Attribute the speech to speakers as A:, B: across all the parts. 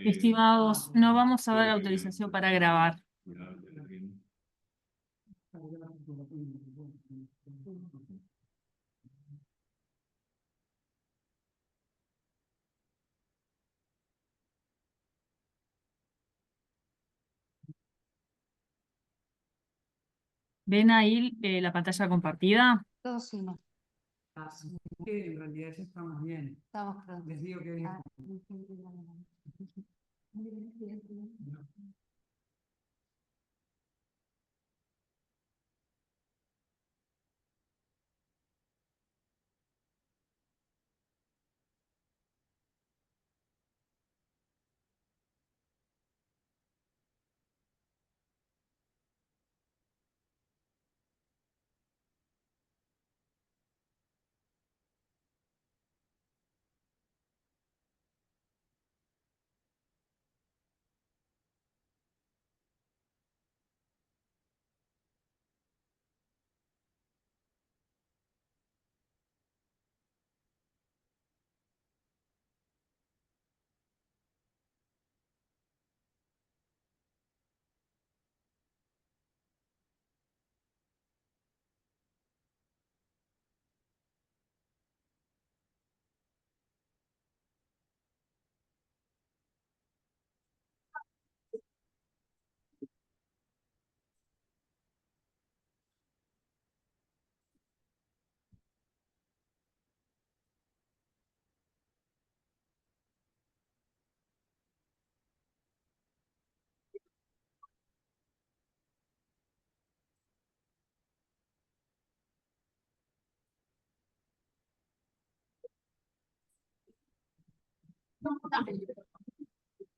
A: Estimados, no vamos a dar autorización para grabar. ¿Ven ahí la pantalla compartida?
B: Todo sí, no.
C: Así que en realidad ya estamos bien.
B: Estamos pronto.
C: Les digo que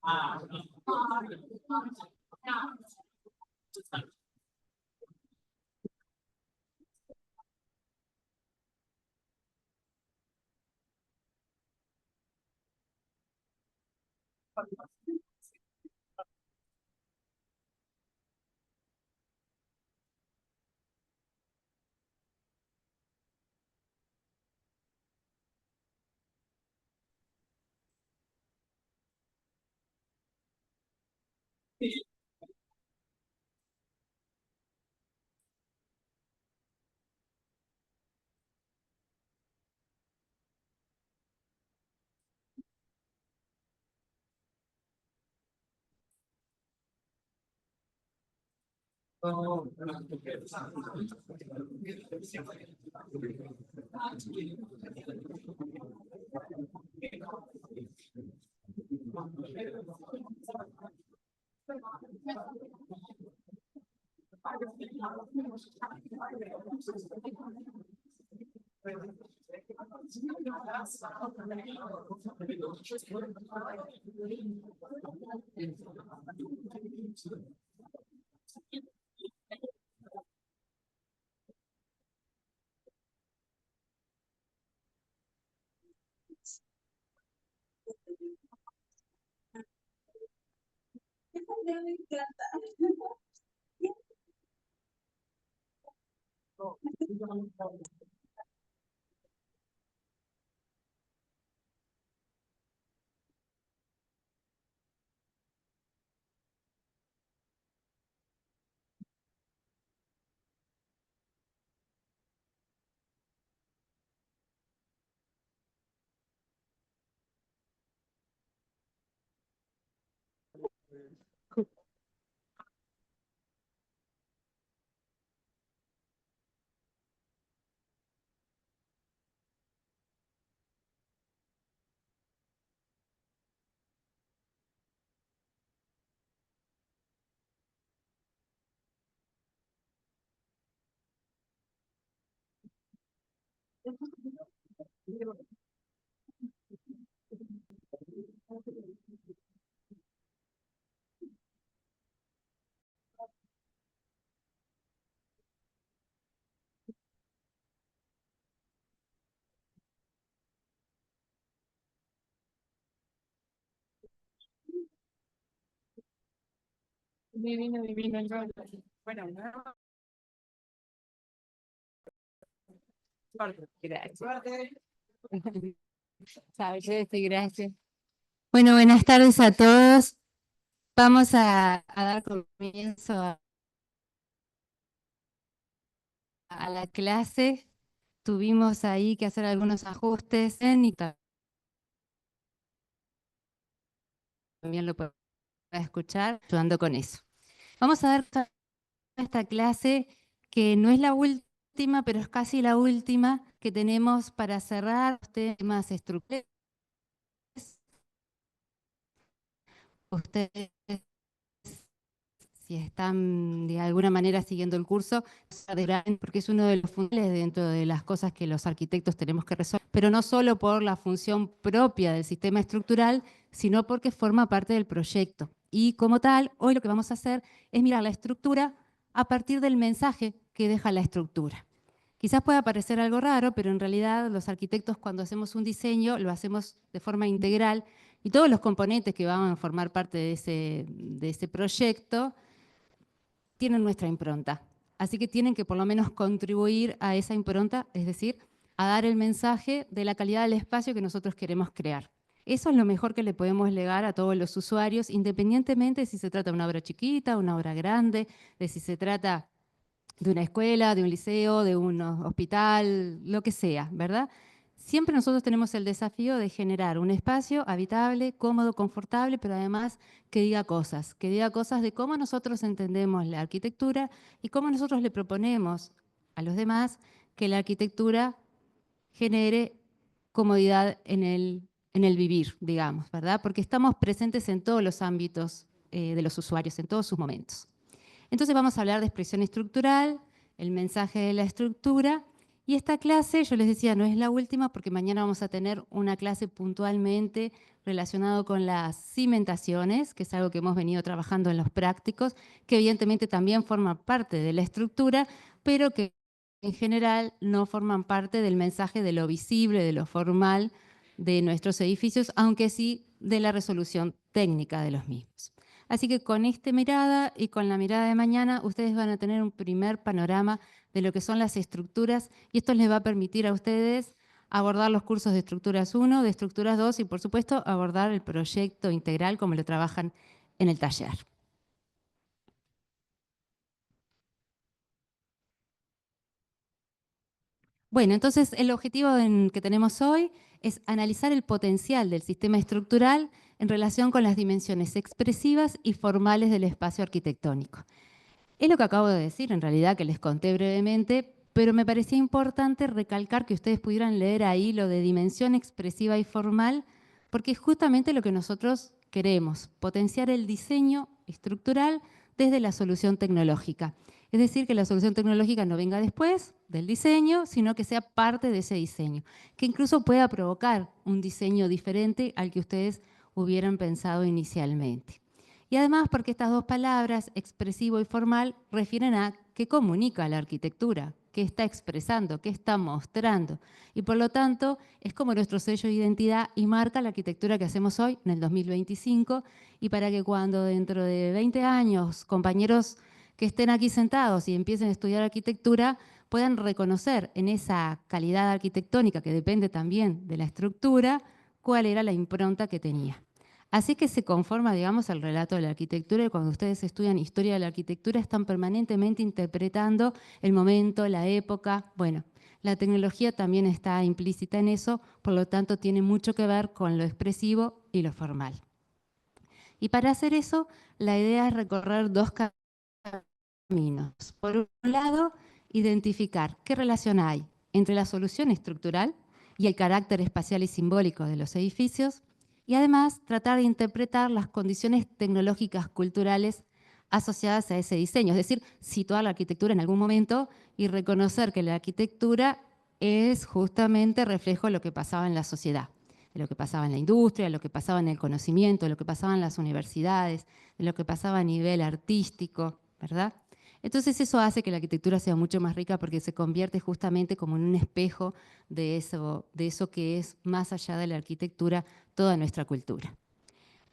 B: Ah, me encanta. Divino, divino el rol. Bueno, no. Gracias. Sabes, gracias. Bueno, buenas tardes a todos. Vamos a dar comienzo a la clase. Tuvimos ahí que hacer algunos ajustes y también lo pueden escuchar, ayudando con eso. Vamos a dar esta clase que no es la última, pero es casi la última que tenemos para cerrar los temas estructurales. Ustedes, si están de alguna manera siguiendo el curso, porque es uno de los fundamentales dentro de las cosas que los arquitectos tenemos que resolver, pero no solo por la función propia del sistema estructural, sino porque forma parte del proyecto. Y como tal, hoy lo que vamos a hacer es mirar la estructura a partir del mensaje que deja la estructura. Quizás pueda parecer algo raro, pero en realidad los arquitectos cuando hacemos un diseño lo hacemos de forma integral y todos los componentes que van a formar parte de ese proyecto tienen nuestra impronta. Así que tienen que por lo menos contribuir a esa impronta, es decir, a dar el mensaje de la calidad del espacio que nosotros queremos crear. Eso es lo mejor que le podemos legar a todos los usuarios, independientemente de si se trata de una obra chiquita, una obra grande, de si se trata de una escuela, de un liceo, de un hospital, lo que sea, ¿verdad? Siempre nosotros tenemos el desafío de generar un espacio habitable, cómodo, confortable, pero además que diga cosas de cómo nosotros entendemos la arquitectura y cómo nosotros le proponemos a los demás que la arquitectura genere comodidad en el vivir, digamos, ¿verdad? Porque estamos presentes en todos los ámbitos de los usuarios, en todos sus momentos. Entonces vamos a hablar de expresión estructural, el mensaje de la estructura, y esta clase, yo les decía, no es la última porque mañana vamos a tener una clase puntualmente relacionado con las cimentaciones, que es algo que hemos venido trabajando en los prácticos, que evidentemente también forman parte de la estructura, pero que en general no forman parte del mensaje de lo visible, de lo formal de nuestros edificios, aunque sí de la resolución técnica de los mismos. Así que con esta mirada y con la mirada de mañana, ustedes van a tener un primer panorama de lo que son las estructuras y esto les va a permitir a ustedes abordar los cursos de estructuras 1, de estructuras 2 y por supuesto abordar el proyecto integral como lo trabajan en el taller. Bueno, entonces el objetivo que tenemos hoy es analizar el potencial del sistema estructural en relación con las dimensiones expresivas y formales del espacio arquitectónico. Es lo que acabo de decir, en realidad, que les conté brevemente, pero me parecía importante recalcar que ustedes pudieran leer ahí lo de dimensión expresiva y formal, porque es justamente lo que nosotros queremos, potenciar el diseño estructural desde la solución tecnológica. Es decir, que la solución tecnológica no venga después del diseño, sino que sea parte de ese diseño, que incluso pueda provocar un diseño diferente al que ustedes hubieran pensado inicialmente. Y además porque estas dos palabras, expresivo y formal, refieren a qué comunica la arquitectura, qué está expresando, qué está mostrando. Y por lo tanto, es como nuestro sello de identidad y marca la arquitectura que hacemos hoy, en el 2025, y para que cuando dentro de 20 años, compañeros que estén aquí sentados y empiecen a estudiar arquitectura, puedan reconocer en esa calidad arquitectónica, que depende también de la estructura, cuál era la impronta que tenía. Así que se conforma, digamos, el relato de la arquitectura y cuando ustedes estudian historia de la arquitectura están permanentemente interpretando el momento, la época. Bueno, la tecnología también está implícita en eso, por lo tanto tiene mucho que ver con lo expresivo y lo formal. Y para hacer eso, la idea es recorrer dos caminos. Por un lado, identificar qué relación hay entre la solución estructural y el carácter espacial y simbólico de los edificios, y además tratar de interpretar las condiciones tecnológicas culturales asociadas a ese diseño, es decir, situar la arquitectura en algún momento y reconocer que la arquitectura es justamente reflejo de lo que pasaba en la sociedad. de lo que pasaba en la industria, de lo que pasaba en el conocimiento, de lo que pasaba en las universidades, de lo que pasaba a nivel artístico, ¿verdad? Entonces eso hace que la arquitectura sea mucho más rica porque se convierte justamente como en un espejo de eso que es más allá de la arquitectura, toda nuestra cultura.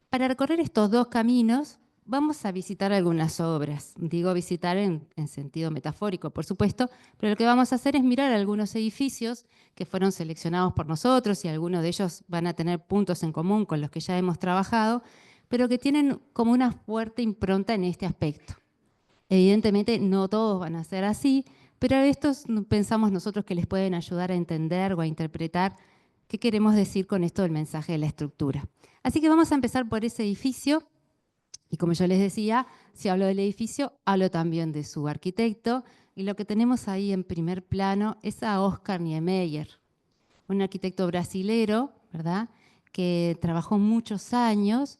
B: Para recorrer estos dos caminos, vamos a visitar algunas obras. Digo visitar en sentido metafórico, por supuesto, pero lo que vamos a hacer es mirar algunos edificios que fueron seleccionados por nosotros y algunos de ellos van a tener puntos en común con los que ya hemos trabajado, pero que tienen como una fuerte impronta en este aspecto. Evidentemente no todos van a ser así, pero a estos pensamos nosotros que les pueden ayudar a entender o a interpretar qué queremos decir con esto del mensaje de la estructura. Así que vamos a empezar por ese edificio, y como yo les decía, si hablo del edificio, hablo también de su arquitecto, y lo que tenemos ahí en primer plano es a Oscar Niemeyer, un arquitecto brasilero, ¿verdad?, que trabajó muchos años,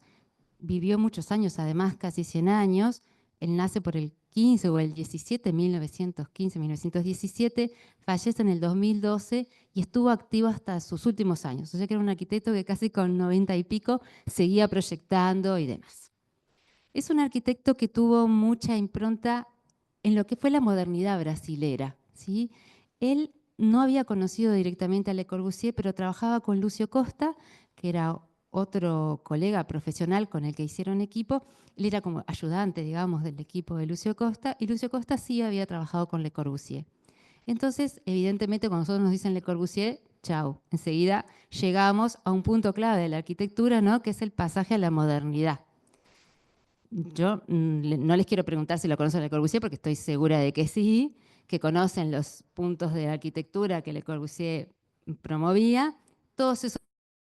B: vivió muchos años, además casi 100 años. Él nace por el 15 o el 17, 1915, 1917, fallece en el 2012 y estuvo activo hasta sus últimos años. O sea que era un arquitecto que casi con 90 y pico seguía proyectando y demás. Es un arquitecto que tuvo mucha impronta en lo que fue la modernidad brasilera, ¿sí? Él no había conocido directamente a Le Corbusier, pero trabajaba con Lucio Costa, que era otro colega profesional con el que hicieron equipo. Él era como ayudante, digamos, del equipo de Lucio Costa, y Lucio Costa sí había trabajado con Le Corbusier. Entonces, evidentemente, cuando nosotros nos dicen Le Corbusier, chau, enseguida llegamos a un punto clave de la arquitectura, ¿no?, que es el pasaje a la modernidad. Yo no les quiero preguntar si lo conocen Le Corbusier, porque estoy segura de que sí, que conocen los puntos de arquitectura que Le Corbusier promovía. Todos esos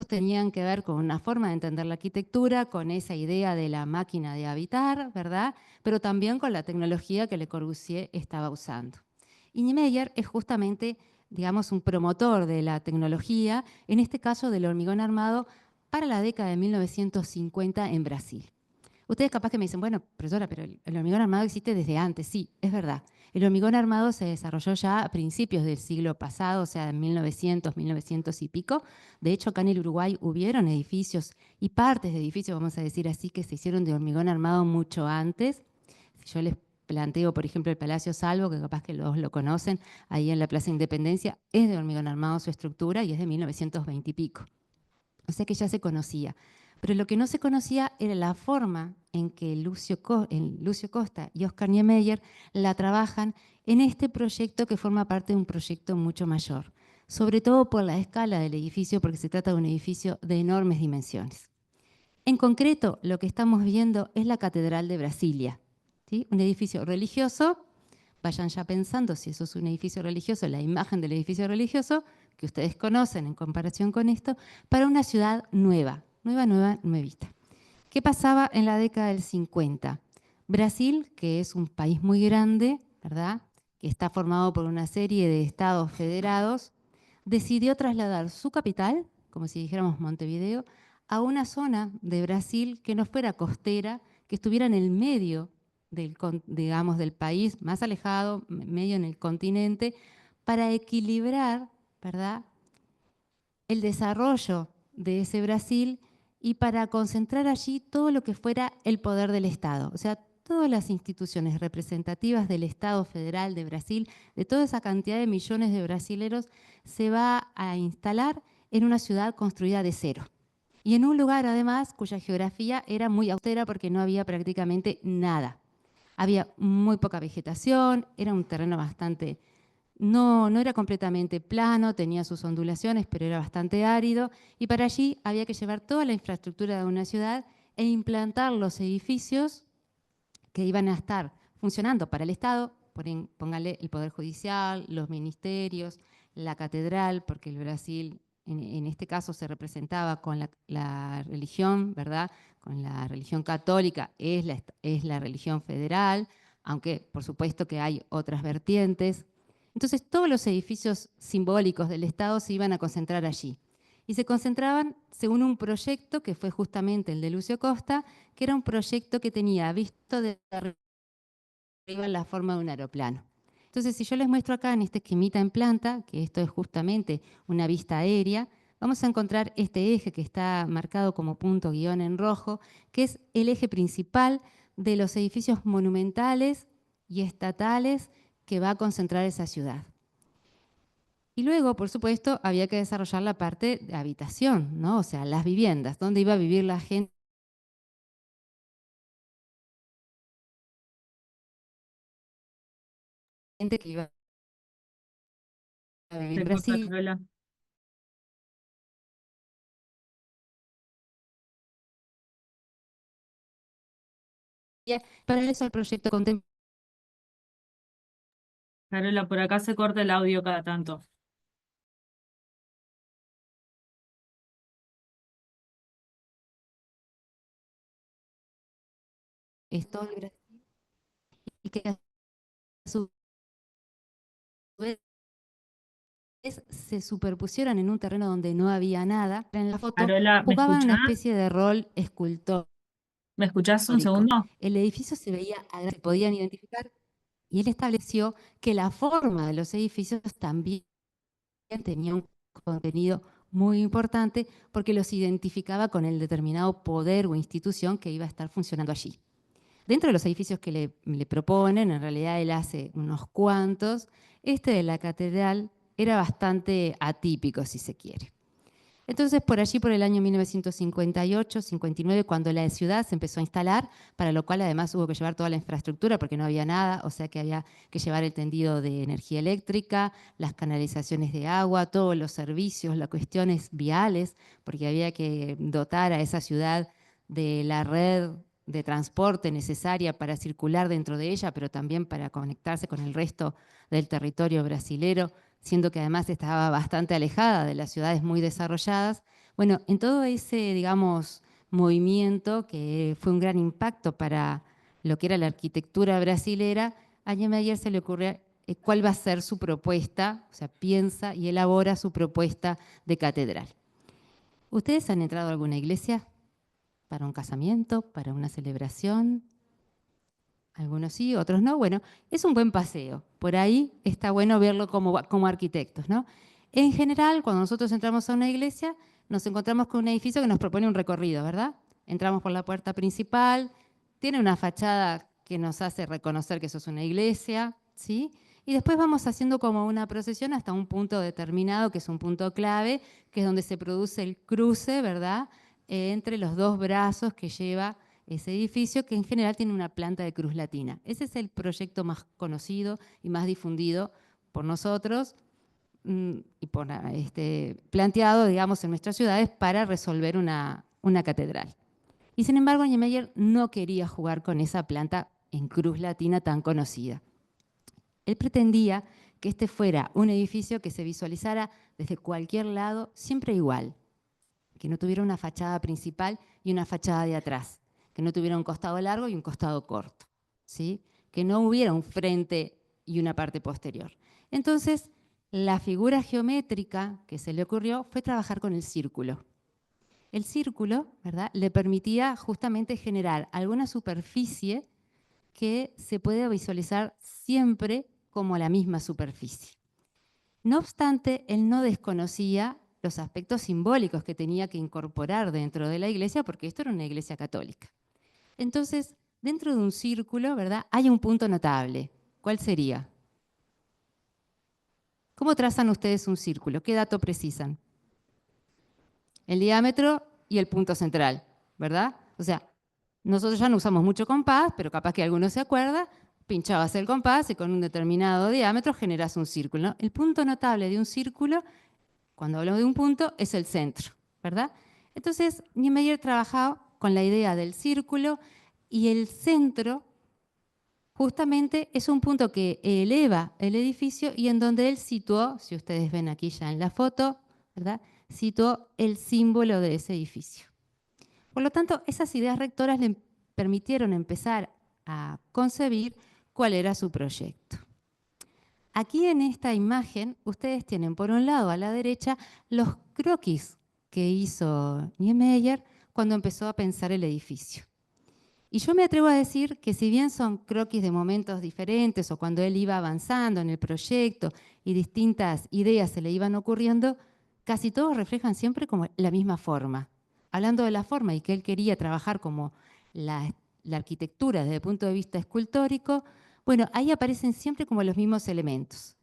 B: tenían que ver con una forma de entender la arquitectura, con esa idea de la máquina de habitar, ¿verdad?, pero también con la tecnología que Le Corbusier estaba usando. Y Niemeyer es justamente, digamos, un promotor de la tecnología, en este caso del hormigón armado, para la década de 1950 en Brasil. Ustedes capaz que me dicen, bueno, profesora, pero el hormigón armado existe desde antes. Sí, es verdad. El hormigón armado se desarrolló ya a principios del siglo pasado, o sea, en 1900, 1900 y pico. De hecho, acá en el Uruguay hubieron edificios y partes de edificios, vamos a decir así, que se hicieron de hormigón armado mucho antes. Si yo les planteo, por ejemplo, el Palacio Salvo, que capaz que los lo conocen, ahí en la Plaza Independencia, es de hormigón armado su estructura y es de 1920 y pico. O sea que ya se conocía. Pero lo que no se conocía era la forma en que Lucio Costa y Oscar Niemeyer la trabajan en este proyecto que forma parte de un proyecto mucho mayor, sobre todo por la escala del edificio, porque se trata de un edificio de enormes dimensiones. En concreto, lo que estamos viendo es la Catedral de Brasilia, ¿sí?, un edificio religioso. Vayan ya pensando si eso es un edificio religioso, la imagen del edificio religioso que ustedes conocen en comparación con esto, para una ciudad nueva, nuevita. ¿Qué pasaba en la década del 50? Brasil, que es un país muy grande, ¿verdad?, que está formado por una serie de estados federados, decidió trasladar su capital, como si dijéramos Montevideo, a una zona de Brasil que no fuera costera, que estuviera en el medio digamos, del país, más alejado, medio en el continente, para equilibrar, ¿verdad?, el desarrollo de ese Brasil y para concentrar allí todo lo que fuera el poder del Estado. O sea, todas las instituciones representativas del Estado federal de Brasil, de toda esa cantidad de millones de brasileros, se va a instalar en una ciudad construida de cero. Y en un lugar, además, cuya geografía era muy austera porque no había prácticamente nada. Había muy poca vegetación, era un terreno bastante... No era completamente plano, tenía sus ondulaciones, pero era bastante árido, y para allí había que llevar toda la infraestructura de una ciudad e implantar los edificios que iban a estar funcionando para el Estado, póngale el Poder Judicial, los ministerios, la catedral, porque el Brasil en este caso se representaba con la religión, ¿verdad?, con la religión católica, es la religión federal, aunque por supuesto que hay otras vertientes. Entonces todos los edificios simbólicos del Estado se iban a concentrar allí. Y se concentraban según un proyecto que fue justamente el de Lucio Costa, que era un proyecto que tenía visto de arriba la forma de un aeroplano. Entonces, si yo les muestro acá en este esquemita en planta, que esto es justamente una vista aérea, vamos a encontrar este eje que está marcado como punto guión en rojo, que es el eje principal de los edificios monumentales y estatales que va a concentrar esa ciudad. Y luego, por supuesto, había que desarrollar la parte de habitación, ¿no? O sea, las viviendas, dónde iba a vivir la gente que iba a vivir
A: Se
B: en
A: corta,
B: Brasil.
A: Carola.
B: Para eso el proyecto contempla.
A: Carola, por acá se corta el audio cada tanto.
B: Todo el Brasil y que a su vez se superpusieron en un terreno donde no había nada. En la foto
A: Carola, ¿me
B: jugaban una
A: escuchás?
B: especie de rol escultórico.
A: ¿Me escuchás un segundo?
B: El edificio se veía, se podían identificar, y él estableció que la forma de los edificios también tenía un contenido muy importante porque los identificaba con el determinado poder o institución que iba a estar funcionando allí. Dentro de los edificios que le proponen, en realidad él hace unos cuantos, este de la catedral era bastante atípico, si se quiere. Entonces, por allí, por el año 1958-59, cuando la ciudad se empezó a instalar, para lo cual además hubo que llevar toda la infraestructura porque no había nada, o sea que había que llevar el tendido de energía eléctrica, las canalizaciones de agua, todos los servicios, las cuestiones viales, porque había que dotar a esa ciudad de la red de transporte necesaria para circular dentro de ella, pero también para conectarse con el resto del territorio brasilero, siendo que además estaba bastante alejada de las ciudades muy desarrolladas. Bueno, en todo ese, digamos, movimiento que fue un gran impacto para lo que era la arquitectura brasilera, a Niemeyer se le ocurre cuál va a ser su propuesta, o sea, piensa y elabora su propuesta de catedral. ¿Ustedes han entrado a alguna iglesia para un casamiento, para una celebración? Algunos sí, otros no. Bueno, es un buen paseo. Por ahí está bueno verlo como arquitectos, ¿no? En general, cuando nosotros entramos a una iglesia, nos encontramos con un edificio que nos propone un recorrido, ¿verdad? Entramos por la puerta principal, tiene una fachada que nos hace reconocer que eso es una iglesia, ¿sí? Y después vamos haciendo como una procesión hasta un punto determinado, que es un punto clave, que es donde se produce el cruce, ¿verdad? Entre los dos brazos que lleva ese edificio, que en general tiene una planta de cruz latina. Ese es el proyecto más conocido y más difundido por nosotros y por, planteado, digamos, en nuestras ciudades para resolver una catedral. Y sin embargo, Niemeyer no quería jugar con esa planta en cruz latina tan conocida. Él pretendía que este fuera un edificio que se visualizara desde cualquier lado, siempre igual, que no tuviera una fachada principal y una fachada de atrás, que no tuviera un costado largo y un costado corto, ¿sí? Que no hubiera un frente y una parte posterior. Entonces, la figura geométrica que se le ocurrió fue trabajar con el círculo. El círculo, ¿verdad?, le permitía justamente generar alguna superficie que se puede visualizar siempre como la misma superficie. No obstante, él no desconocía los aspectos simbólicos que tenía que incorporar dentro de la iglesia, porque esto era una iglesia católica. Entonces, dentro de un círculo, ¿verdad?, hay un punto notable. ¿Cuál sería? ¿Cómo trazan ustedes un círculo? ¿Qué dato precisan? El diámetro y el punto central, ¿verdad? O sea, nosotros ya no usamos mucho compás, pero capaz que alguno se acuerda, pinchabas el compás y con un determinado diámetro generas un círculo, ¿no? El punto notable de un círculo, cuando hablamos de un punto, es el centro, ¿verdad? Entonces, Niemeyer trabajaba con la idea del círculo y el centro justamente es un punto que eleva el edificio y en donde él situó, si ustedes ven aquí ya en la foto, ¿verdad?, situó el símbolo de ese edificio. Por lo tanto, esas ideas rectoras le permitieron empezar a concebir cuál era su proyecto. Aquí en esta imagen, ustedes tienen por un lado a la derecha los croquis que hizo Niemeyer cuando empezó a pensar el edificio. Y yo me atrevo a decir que si bien son croquis de momentos diferentes o cuando él iba avanzando en el proyecto y distintas ideas se le iban ocurriendo, casi todos reflejan siempre como la misma forma. Hablando de la forma y que él quería trabajar como la arquitectura desde el punto de vista escultórico, bueno, ahí aparecen siempre como los mismos elementos.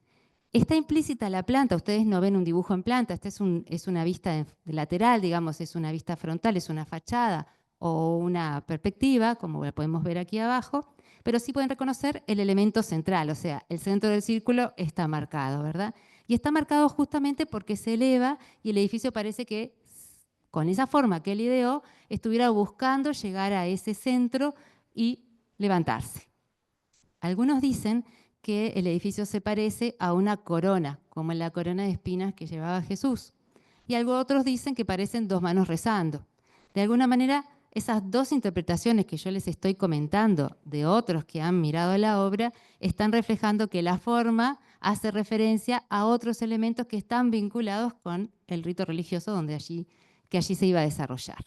B: Está implícita la planta, ustedes no ven un dibujo en planta, esta es una vista lateral, digamos, es una vista frontal, es una fachada o una perspectiva, como la podemos ver aquí abajo, pero sí pueden reconocer el elemento central, o sea, el centro del círculo está marcado, ¿verdad? Y está marcado justamente porque se eleva y el edificio parece que, con esa forma que él ideó, estuviera buscando llegar a ese centro y levantarse. Algunos dicen que el edificio se parece a una corona, como en la corona de espinas que llevaba Jesús. Y algunos otros dicen que parecen dos manos rezando. De alguna manera, esas dos interpretaciones que yo les estoy comentando de otros que han mirado la obra están reflejando que la forma hace referencia a otros elementos que están vinculados con el rito religioso que allí se iba a desarrollar.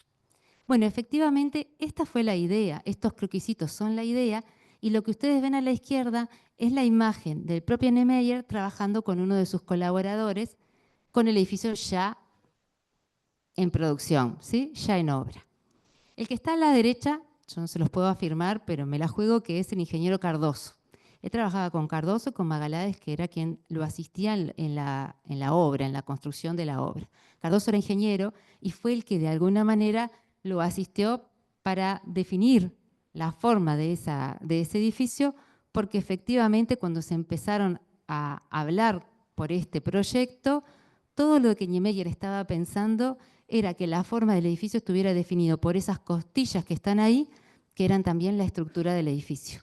B: Bueno, efectivamente, esta fue la idea, estos croquisitos son la idea, y lo que ustedes ven a la izquierda es la imagen del propio Niemeyer trabajando con uno de sus colaboradores, con el edificio ya en producción, ¿sí? Ya en obra. El que está a la derecha, yo no se los puedo afirmar, pero me la juego que es el ingeniero Cardoso. Él trabajaba con Cardoso y con Magalhães, que era quien lo asistía en la obra, en la construcción de la obra. Cardoso era ingeniero y fue el que de alguna manera lo asistió para definir la forma de ese edificio, porque efectivamente cuando se empezaron a hablar por este proyecto, todo lo que Niemeyer estaba pensando era que la forma del edificio estuviera definido por esas costillas que están ahí, que eran también la estructura del edificio.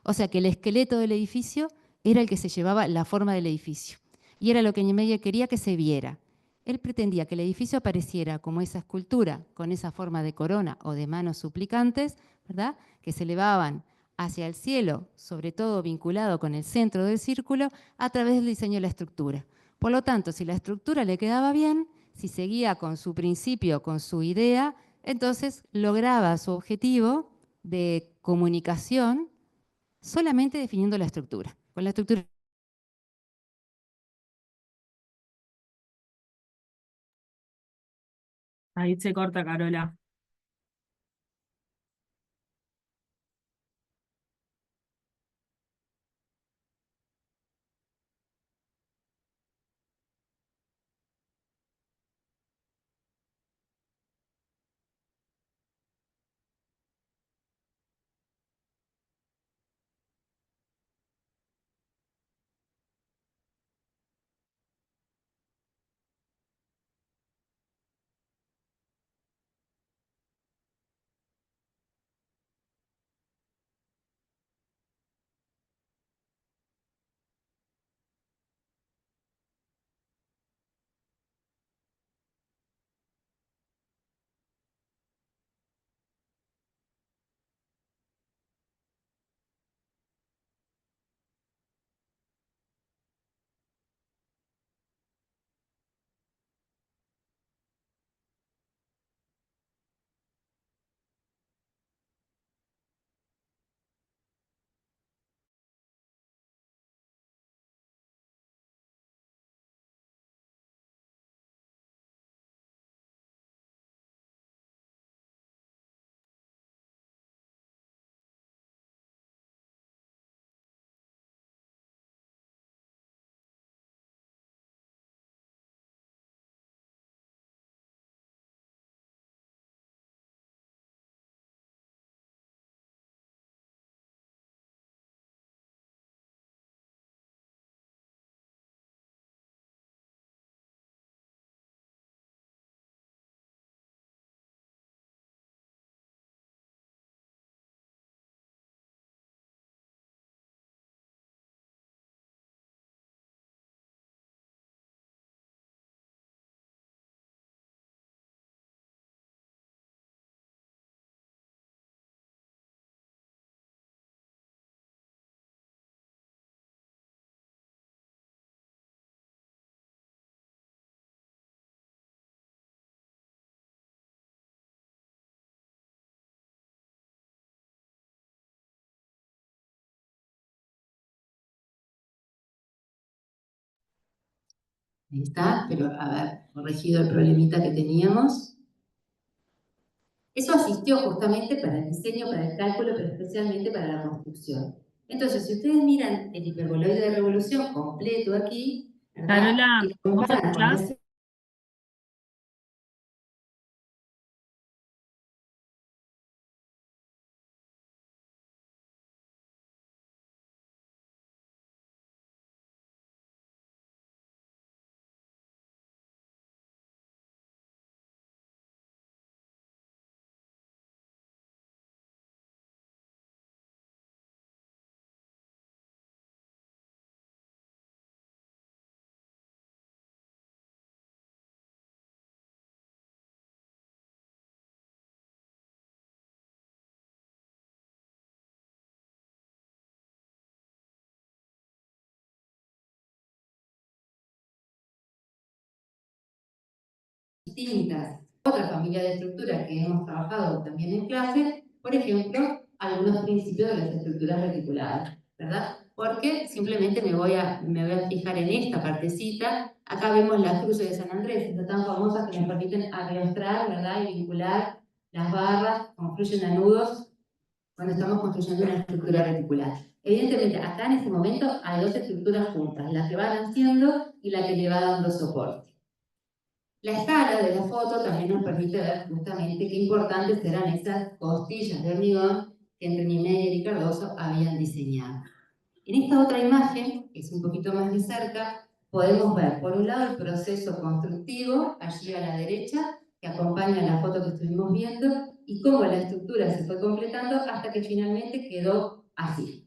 B: O sea que el esqueleto del edificio era el que se llevaba la forma del edificio. Y era lo que Niemeyer quería que se viera. Él pretendía que el edificio apareciera como esa escultura, con esa forma de corona o de manos suplicantes, ¿verdad? Que se elevaban hacia el cielo, sobre todo vinculado con el centro del círculo, a través del diseño de la estructura. Por lo tanto, si la estructura le quedaba bien, si seguía con su principio, con su idea, entonces lograba su objetivo de comunicación solamente definiendo la estructura. Con la estructura.
A: Ahí se corta, Carola.
B: Ahí está, pero a ver, corregido el problemita que teníamos. Eso asistió justamente para el diseño, para el cálculo, pero especialmente para la construcción. Entonces, si ustedes miran el hiperboloide de revolución completo aquí, ¿verdad?
A: Carola,
B: Y lo
A: ¿vos
B: comparan con
A: escuchás?
B: ese distintas, otra familia de estructuras que hemos trabajado también en clase, por ejemplo, algunos principios de las estructuras reticuladas, ¿verdad? Porque simplemente me voy a fijar en esta partecita. Acá vemos las cruces de San Andrés, estas tan famosas que nos permiten arrastrar, ¿verdad? Y vincular las barras, confluyen a nudos cuando estamos construyendo una estructura reticular. Evidentemente, acá en este momento hay dos estructuras juntas, la que va naciendo y la que le va dando soporte. La escala de la foto también nos permite ver justamente qué importantes eran esas costillas de hormigón que entre Niemeyer y Cardoso habían diseñado. En esta otra imagen, que es un poquito más de cerca, podemos ver por un lado el proceso constructivo, allí a la derecha, que acompaña la foto que estuvimos viendo, y cómo la estructura se fue completando hasta que finalmente quedó así.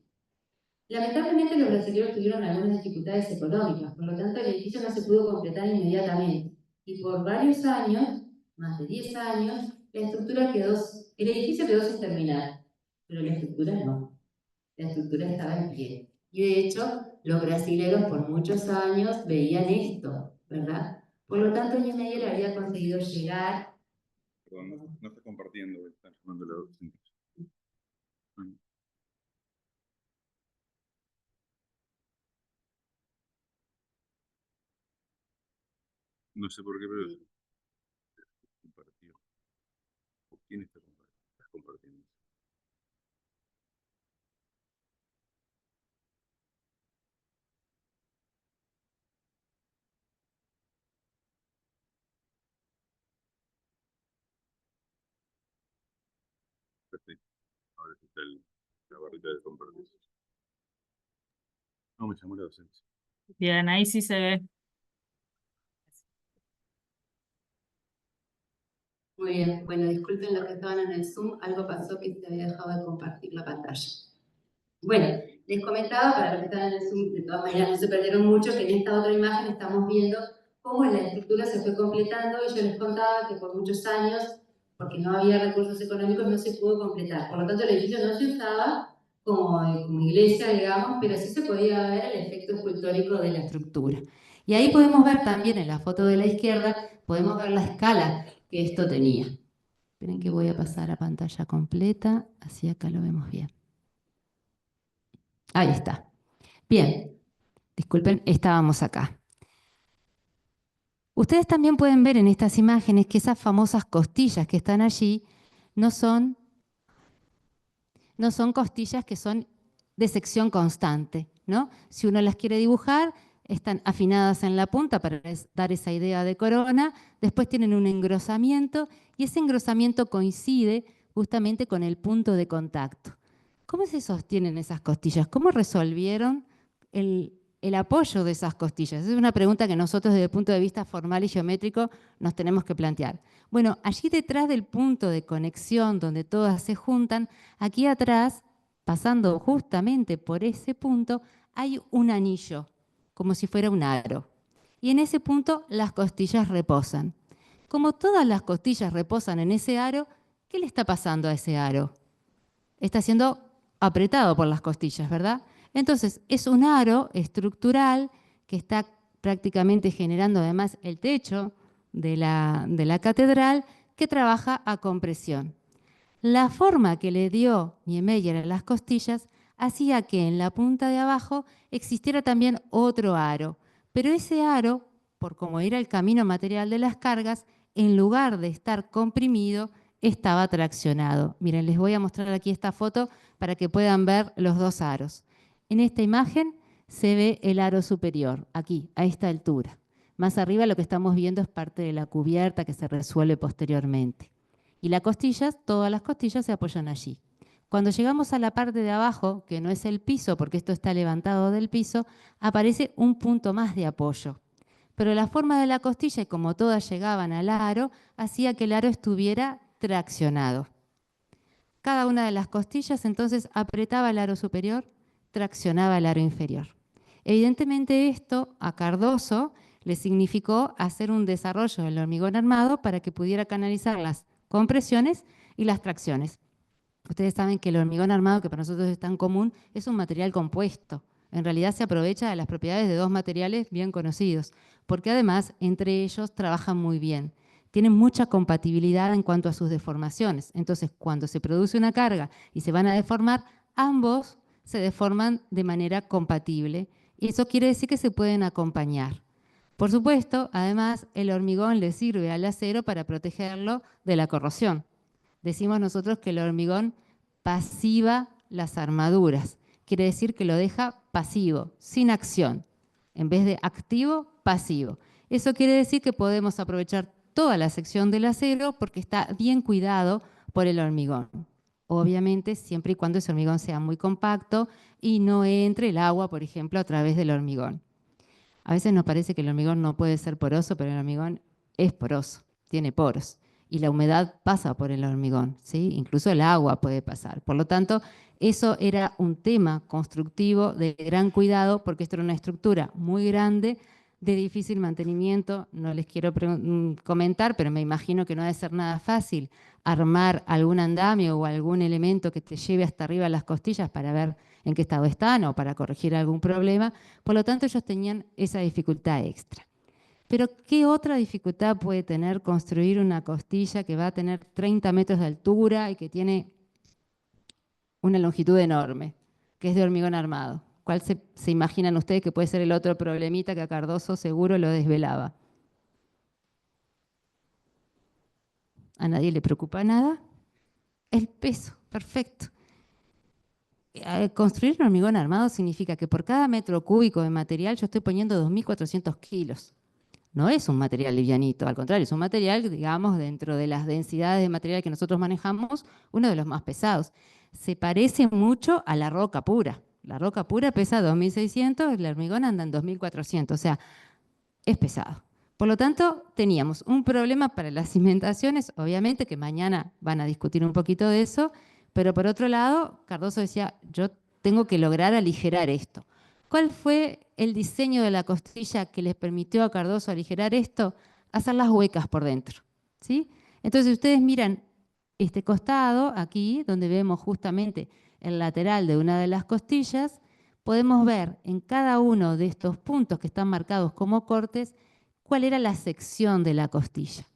B: Lamentablemente los brasileños tuvieron algunas dificultades económicas, por lo tanto el edificio no se pudo completar inmediatamente. Y por varios años, más de 10 años, el edificio quedó sin terminar, pero la estructura no. La estructura estaba en pie. Y de hecho, los brasileños por muchos años veían esto, ¿verdad? Por lo tanto, Niemeyer había conseguido llegar...
D: Perdón, no está compartiendo, está llamando la docente. No sé por qué, pero compartió. ¿Quién está compartiendo? Estás compartiendo. Perfecto. Ahora sí está la barrita de compartir. No, me llamó la docencia.
A: Bien, ahí sí se ve.
B: Muy bien, bueno, disculpen los que estaban en el Zoom, algo pasó que se había dejado de compartir la pantalla. Bueno, les comentaba, para los que están en el Zoom, de todas maneras no se perdieron mucho, que en esta otra imagen estamos viendo cómo la estructura se fue completando, y yo les contaba que por muchos años, porque no había recursos económicos, no se pudo completar. Por lo tanto, el edificio no se usaba como iglesia, digamos, pero sí se podía ver el efecto escultórico de la estructura. Y ahí podemos ver también en la foto de la izquierda, podemos ver la escala que esto tenía. Esperen que voy a pasar a pantalla completa, así acá lo vemos bien. Ahí está. Bien, disculpen, estábamos acá. Ustedes también pueden ver en estas imágenes que esas famosas costillas que están allí no son costillas que son de sección constante, ¿no? Si uno las quiere dibujar, están afinadas en la punta para dar esa idea de corona, después tienen un engrosamiento y ese engrosamiento coincide justamente con el punto de contacto. ¿Cómo se sostienen esas costillas? ¿Cómo resolvieron el apoyo de esas costillas? Esa es una pregunta que nosotros desde el punto de vista formal y geométrico nos tenemos que plantear. Bueno, allí detrás del punto de conexión donde todas se juntan, aquí atrás, pasando justamente por ese punto, hay un anillo, como si fuera un aro. Y en ese punto las costillas reposan. Como todas las costillas reposan en ese aro, ¿qué le está pasando a ese aro? Está siendo apretado por las costillas, ¿verdad? Entonces, es un aro estructural que está prácticamente generando además el techo de la catedral, que trabaja a compresión. La forma que le dio Niemeyer a las costillas hacía que en la punta de abajo existiera también otro aro, pero ese aro por cómo era el camino material de las cargas, en lugar de estar comprimido, estaba traccionado. Miren, les voy a mostrar aquí esta foto para que puedan ver los dos aros. En esta imagen se ve el aro superior, aquí, a esta altura. Más arriba lo que estamos viendo es parte de la cubierta que se resuelve posteriormente. Y las costillas, todas las costillas se apoyan allí. Cuando llegamos a la parte de abajo, que no es el piso, porque esto está levantado del piso, aparece un punto más de apoyo. Pero la forma de la costilla, y como todas llegaban al aro, hacía que el aro estuviera traccionado. Cada una de las costillas entonces apretaba el aro superior, traccionaba el aro inferior. Evidentemente esto a Cardoso le significó hacer un desarrollo del hormigón armado para que pudiera canalizar las compresiones y las tracciones. Ustedes saben que el hormigón armado, que para nosotros es tan común, es un material compuesto. En realidad se aprovecha de las propiedades de dos materiales bien conocidos, porque además entre ellos trabajan muy bien. Tienen mucha compatibilidad en cuanto a sus deformaciones. Entonces, cuando se produce una carga y se van a deformar, ambos se deforman de manera compatible. Y eso quiere decir que se pueden acompañar. Por supuesto, además, el hormigón le sirve al acero para protegerlo de la corrosión. Decimos nosotros que el hormigón pasiva las armaduras. Quiere decir que lo deja pasivo, sin acción. En vez de activo, pasivo. Eso quiere decir que podemos aprovechar toda la sección del acero porque está bien cuidado por el hormigón. Obviamente, siempre y cuando ese hormigón sea muy compacto y no entre el agua, por ejemplo, a través del hormigón. A veces nos parece que el hormigón no puede ser poroso, pero el hormigón es poroso, tiene poros. Y la humedad pasa por el hormigón, ¿sí? Incluso el agua puede pasar. Por lo tanto, eso era un tema constructivo de gran cuidado, porque esto era una estructura muy grande, de difícil mantenimiento. No les quiero comentar, pero me imagino que no debe ser nada fácil armar algún andamio o algún elemento que te lleve hasta arriba las costillas para ver en qué estado están o para corregir algún problema. Por lo tanto, ellos tenían esa dificultad extra. Pero ¿qué otra dificultad puede tener construir una costilla que va a tener 30 metros de altura y que tiene una longitud enorme, que es de hormigón armado? ¿Cuál se imaginan ustedes que puede ser el otro problemita que a Cardoso seguro lo desvelaba? ¿A nadie le preocupa nada? El peso, perfecto. Construir un hormigón armado significa que por cada metro cúbico de material yo estoy poniendo 2.400 kilos. No es un material livianito, al contrario, es un material, digamos, dentro de las densidades de material que nosotros manejamos, uno de los más pesados. Se parece mucho a la roca pura. La roca pura pesa 2.600, el hormigón anda en 2.400, o sea, es pesado. Por lo tanto, teníamos un problema para las cimentaciones, obviamente que mañana van a discutir un poquito de eso, pero por otro lado, Cardoso decía, yo tengo que lograr aligerar esto. ¿Cuál fue el diseño de la costilla que les permitió a Cardoso aligerar esto? Hacer las huecas por dentro, ¿sí? Entonces, ustedes miran este costado, aquí, donde vemos justamente el lateral de una de las costillas, podemos ver en cada uno de estos puntos que están marcados como cortes, cuál era la sección de la costilla.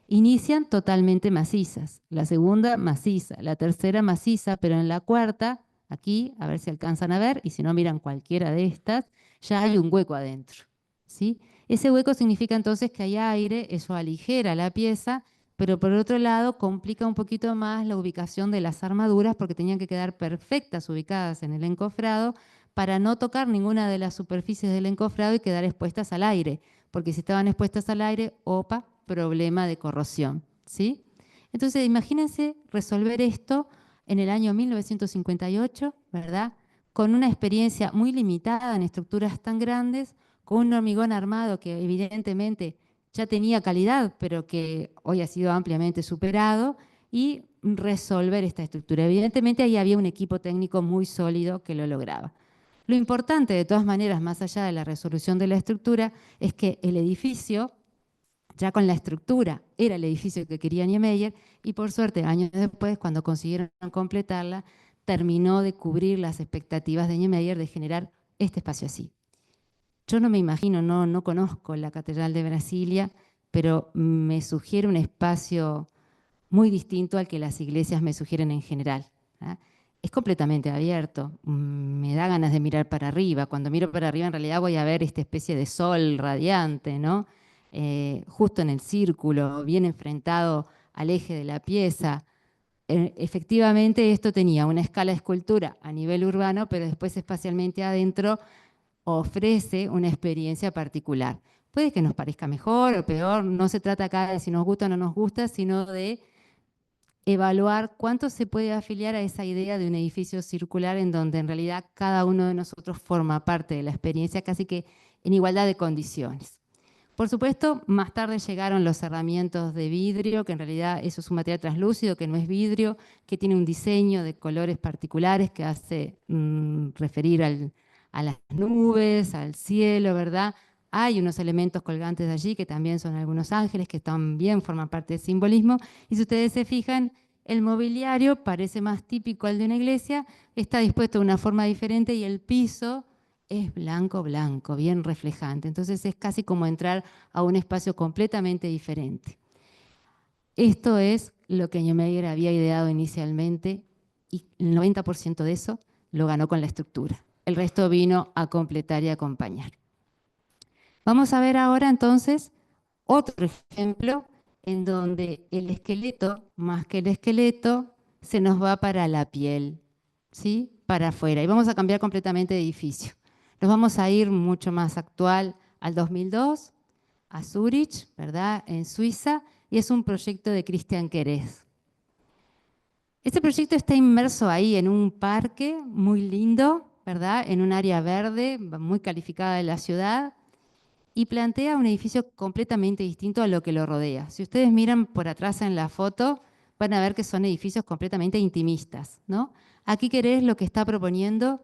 B: Inician totalmente macizas, la segunda maciza, la tercera maciza, pero en la cuarta, aquí, a ver si alcanzan a ver, y si no miran cualquiera de estas, ya hay un hueco adentro, ¿sí? Ese hueco significa entonces que hay aire, eso aligera la pieza, pero por otro lado complica un poquito más la ubicación de las armaduras porque tenían que quedar perfectas ubicadas en el encofrado para no tocar ninguna de las superficies del encofrado y quedar expuestas al aire, porque si estaban expuestas al aire, opa, problema de corrosión, ¿sí? Entonces, imagínense resolver esto en el año 1958, ¿verdad? Con una experiencia muy limitada en estructuras tan grandes, con un hormigón armado que evidentemente ya tenía calidad, pero que hoy ha sido ampliamente superado, y resolver esta estructura. Evidentemente ahí había un equipo técnico muy sólido que lo lograba. Lo importante, de todas maneras, más allá de la resolución de la estructura, es que el edificio, ya con la estructura, era el edificio que quería Niemeyer, y por suerte, años después, cuando consiguieron completarla, terminó de cubrir las expectativas de Niemeyer de generar este espacio así. Yo no me imagino, no conozco la Catedral de Brasilia, pero me sugiere un espacio muy distinto al que las iglesias me sugieren en general, ¿eh? es completamente abierto. Me da ganas de mirar para arriba. Cuando miro para arriba, en realidad voy a ver esta especie de sol radiante, ¿no? Justo en el círculo, bien enfrentado al eje de la pieza. Efectivamente, esto tenía una escala de escultura a nivel urbano, pero después espacialmente adentro ofrece una experiencia particular. Puede que nos parezca mejor o peor, no se trata acá de si nos gusta o no nos gusta, sino de evaluar cuánto se puede afiliar a esa idea de un edificio circular en donde en realidad cada uno de nosotros forma parte de la experiencia casi que en igualdad de condiciones. Por supuesto, más tarde llegaron los cerramientos de vidrio, que en realidad eso es un material translúcido, que no es vidrio, que tiene un diseño de colores particulares que hace referir a las nubes, al cielo, ¿verdad? Hay unos elementos colgantes de allí que también son algunos ángeles, que también forman parte del simbolismo. Y si ustedes se fijan, el mobiliario parece más típico al de una iglesia, está dispuesto de una forma diferente y el piso es blanco, blanco, bien reflejante. Entonces es casi como entrar a un espacio completamente diferente. Esto es lo que Niemeyer había ideado inicialmente y el 90% de eso lo ganó con la estructura. El resto vino a completar y acompañar. Vamos a ver ahora entonces otro ejemplo en donde el esqueleto, más que el esqueleto, se nos va para la piel, ¿sí? Para afuera. Y vamos a cambiar completamente de edificio. Nos vamos a ir mucho más actual al 2002, a Zurich, ¿verdad? En Suiza, y es un proyecto de Christian Querés. Este proyecto está inmerso ahí en un parque muy lindo, ¿verdad? En un área verde, muy calificada de la ciudad, y plantea un edificio completamente distinto a lo que lo rodea. Si ustedes miran por atrás en la foto, van a ver que son edificios completamente intimistas, ¿no? Aquí Querés lo que está proponiendo,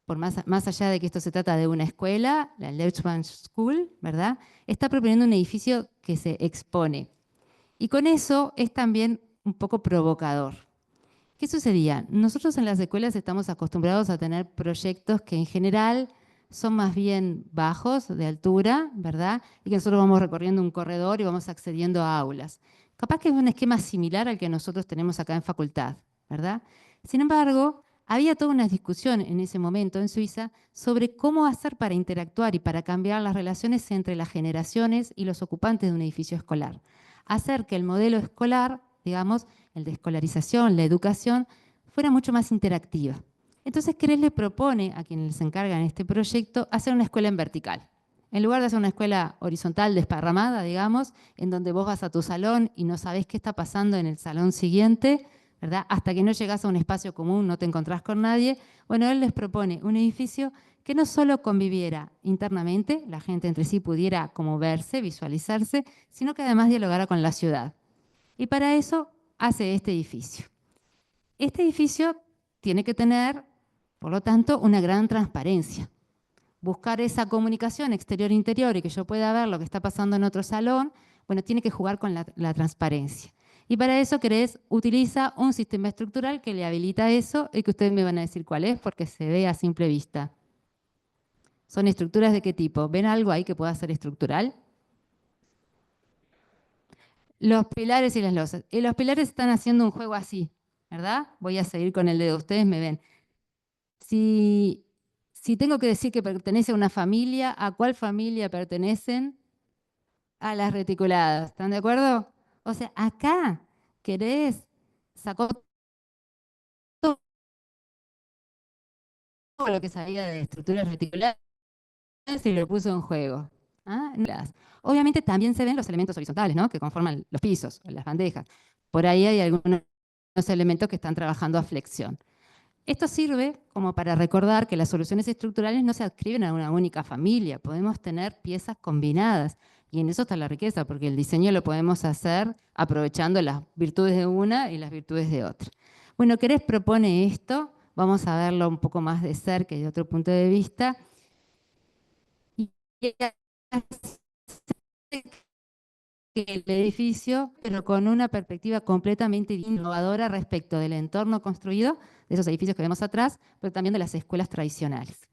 B: por más allá de que esto se trata de una escuela, la Leuchtmann School, ¿verdad? Está proponiendo un edificio que se expone. Y con eso es también un poco provocador. ¿Qué sucedía? Nosotros en las escuelas estamos acostumbrados a tener proyectos que en general son más bien bajos, de altura, ¿verdad? Y que nosotros vamos recorriendo un corredor y vamos accediendo a aulas. Capaz que es un esquema similar al que nosotros tenemos acá en facultad, ¿verdad? Sin embargo, había toda una discusión en ese momento en Suiza sobre cómo hacer para interactuar y para cambiar las relaciones entre las generaciones y los ocupantes de un edificio escolar. Hacer que el modelo escolar, digamos, el de escolarización, la educación, fuera mucho más interactiva. Entonces, Querés le propone a quienes se encargan en este proyecto hacer una escuela en vertical. En lugar de hacer una escuela horizontal desparramada, digamos, en donde vos vas a tu salón y no sabés qué está pasando en el salón siguiente, ¿verdad? Hasta que no llegás a un espacio común, no te encontrás con nadie. Bueno, él les propone un edificio que no solo conviviera internamente, la gente entre sí pudiera como verse, visualizarse, sino que además dialogara con la ciudad. Y para eso hace este edificio. Este edificio tiene que tener, por lo tanto, una gran transparencia. Buscar esa comunicación exterior-interior y que yo pueda ver lo que está pasando en otro salón, bueno, tiene que jugar con la transparencia. Y para eso Querés utiliza un sistema estructural que le habilita eso y que ustedes me van a decir cuál es porque se ve a simple vista. ¿Son estructuras de qué tipo? ¿Ven algo ahí que pueda ser estructural? Los pilares y las losas. Y los pilares están haciendo un juego así, ¿verdad? Voy a seguir con el dedo, ustedes me ven. Si tengo que decir que pertenece a una familia, ¿a cuál familia pertenecen? A las reticuladas, ¿están de acuerdo? O sea, acá Querés sacó todo lo que sabía de estructuras reticulares y lo puso en juego. ¿Ah? Obviamente también se ven los elementos horizontales, ¿no? Que conforman los pisos, las bandejas. Por ahí hay algunos elementos que están trabajando a flexión. Esto sirve como para recordar que las soluciones estructurales no se adscriben a una única familia, podemos tener piezas combinadas y en eso está la riqueza, porque el diseño lo podemos hacer aprovechando las virtudes de una y las virtudes de otra. Bueno, Querés propone esto, vamos a verlo un poco más de cerca y de otro punto de vista. Y que el edificio, pero con una perspectiva completamente innovadora respecto del entorno construido, de esos edificios que vemos atrás, pero también de las escuelas tradicionales.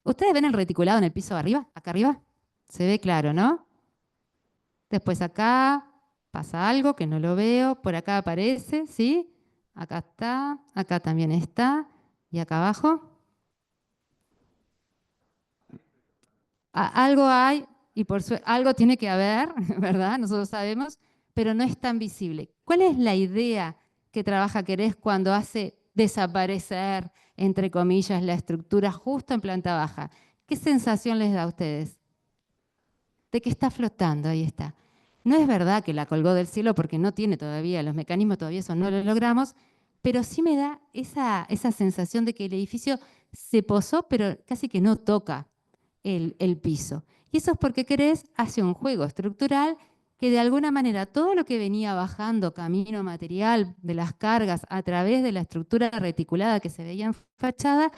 B: ¿Ustedes ven el reticulado en el piso de arriba? ¿Acá arriba? Se ve claro, ¿no? Después acá pasa algo que no lo veo, por acá aparece, ¿sí? Acá está, acá también está, y acá abajo. Algo hay, y por suerte, algo tiene que haber, ¿verdad? Nosotros sabemos, pero no es tan visible. ¿Cuál es la idea que trabaja Querés cuando hace desaparecer, entre comillas, la estructura justo en planta baja? ¿Qué sensación les da a ustedes? De que está flotando, ahí está. No es verdad que la colgó del cielo porque no tiene todavía, los mecanismos todavía eso no lo logramos, pero sí me da esa sensación de que el edificio se posó, pero casi que no toca el piso. Y eso es porque Querés hace un juego estructural que de alguna manera todo lo que venía bajando camino material de las cargas a través de la estructura reticulada que se veía en fachada,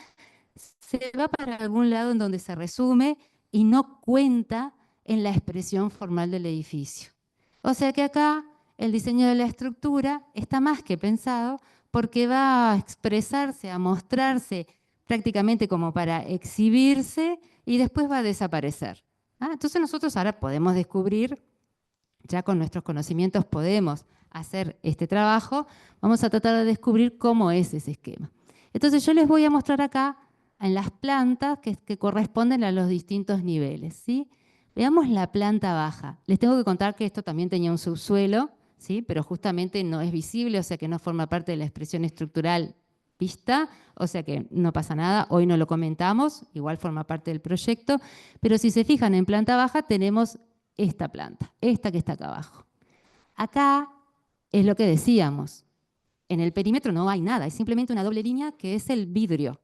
B: se va para algún lado en donde se resume y no cuenta en la expresión formal del edificio. O sea que acá el diseño de la estructura está más que pensado porque va a expresarse, a mostrarse prácticamente como para exhibirse y después va a desaparecer. Entonces nosotros ahora podemos descubrir, ya con nuestros conocimientos podemos hacer este trabajo, vamos a tratar de descubrir cómo es ese esquema. Entonces yo les voy a mostrar acá en las plantas que corresponden a los distintos niveles, ¿sí? Veamos la planta baja. Les tengo que contar que esto también tenía un subsuelo, ¿sí? Pero justamente no es visible, o sea que no forma parte de la expresión estructural vista, o sea que no pasa nada, hoy no lo comentamos, igual forma parte del proyecto, pero si se fijan en planta baja tenemos esta planta, esta que está acá abajo. Acá es lo que decíamos, en el perímetro no hay nada, es simplemente una doble línea que es el vidrio.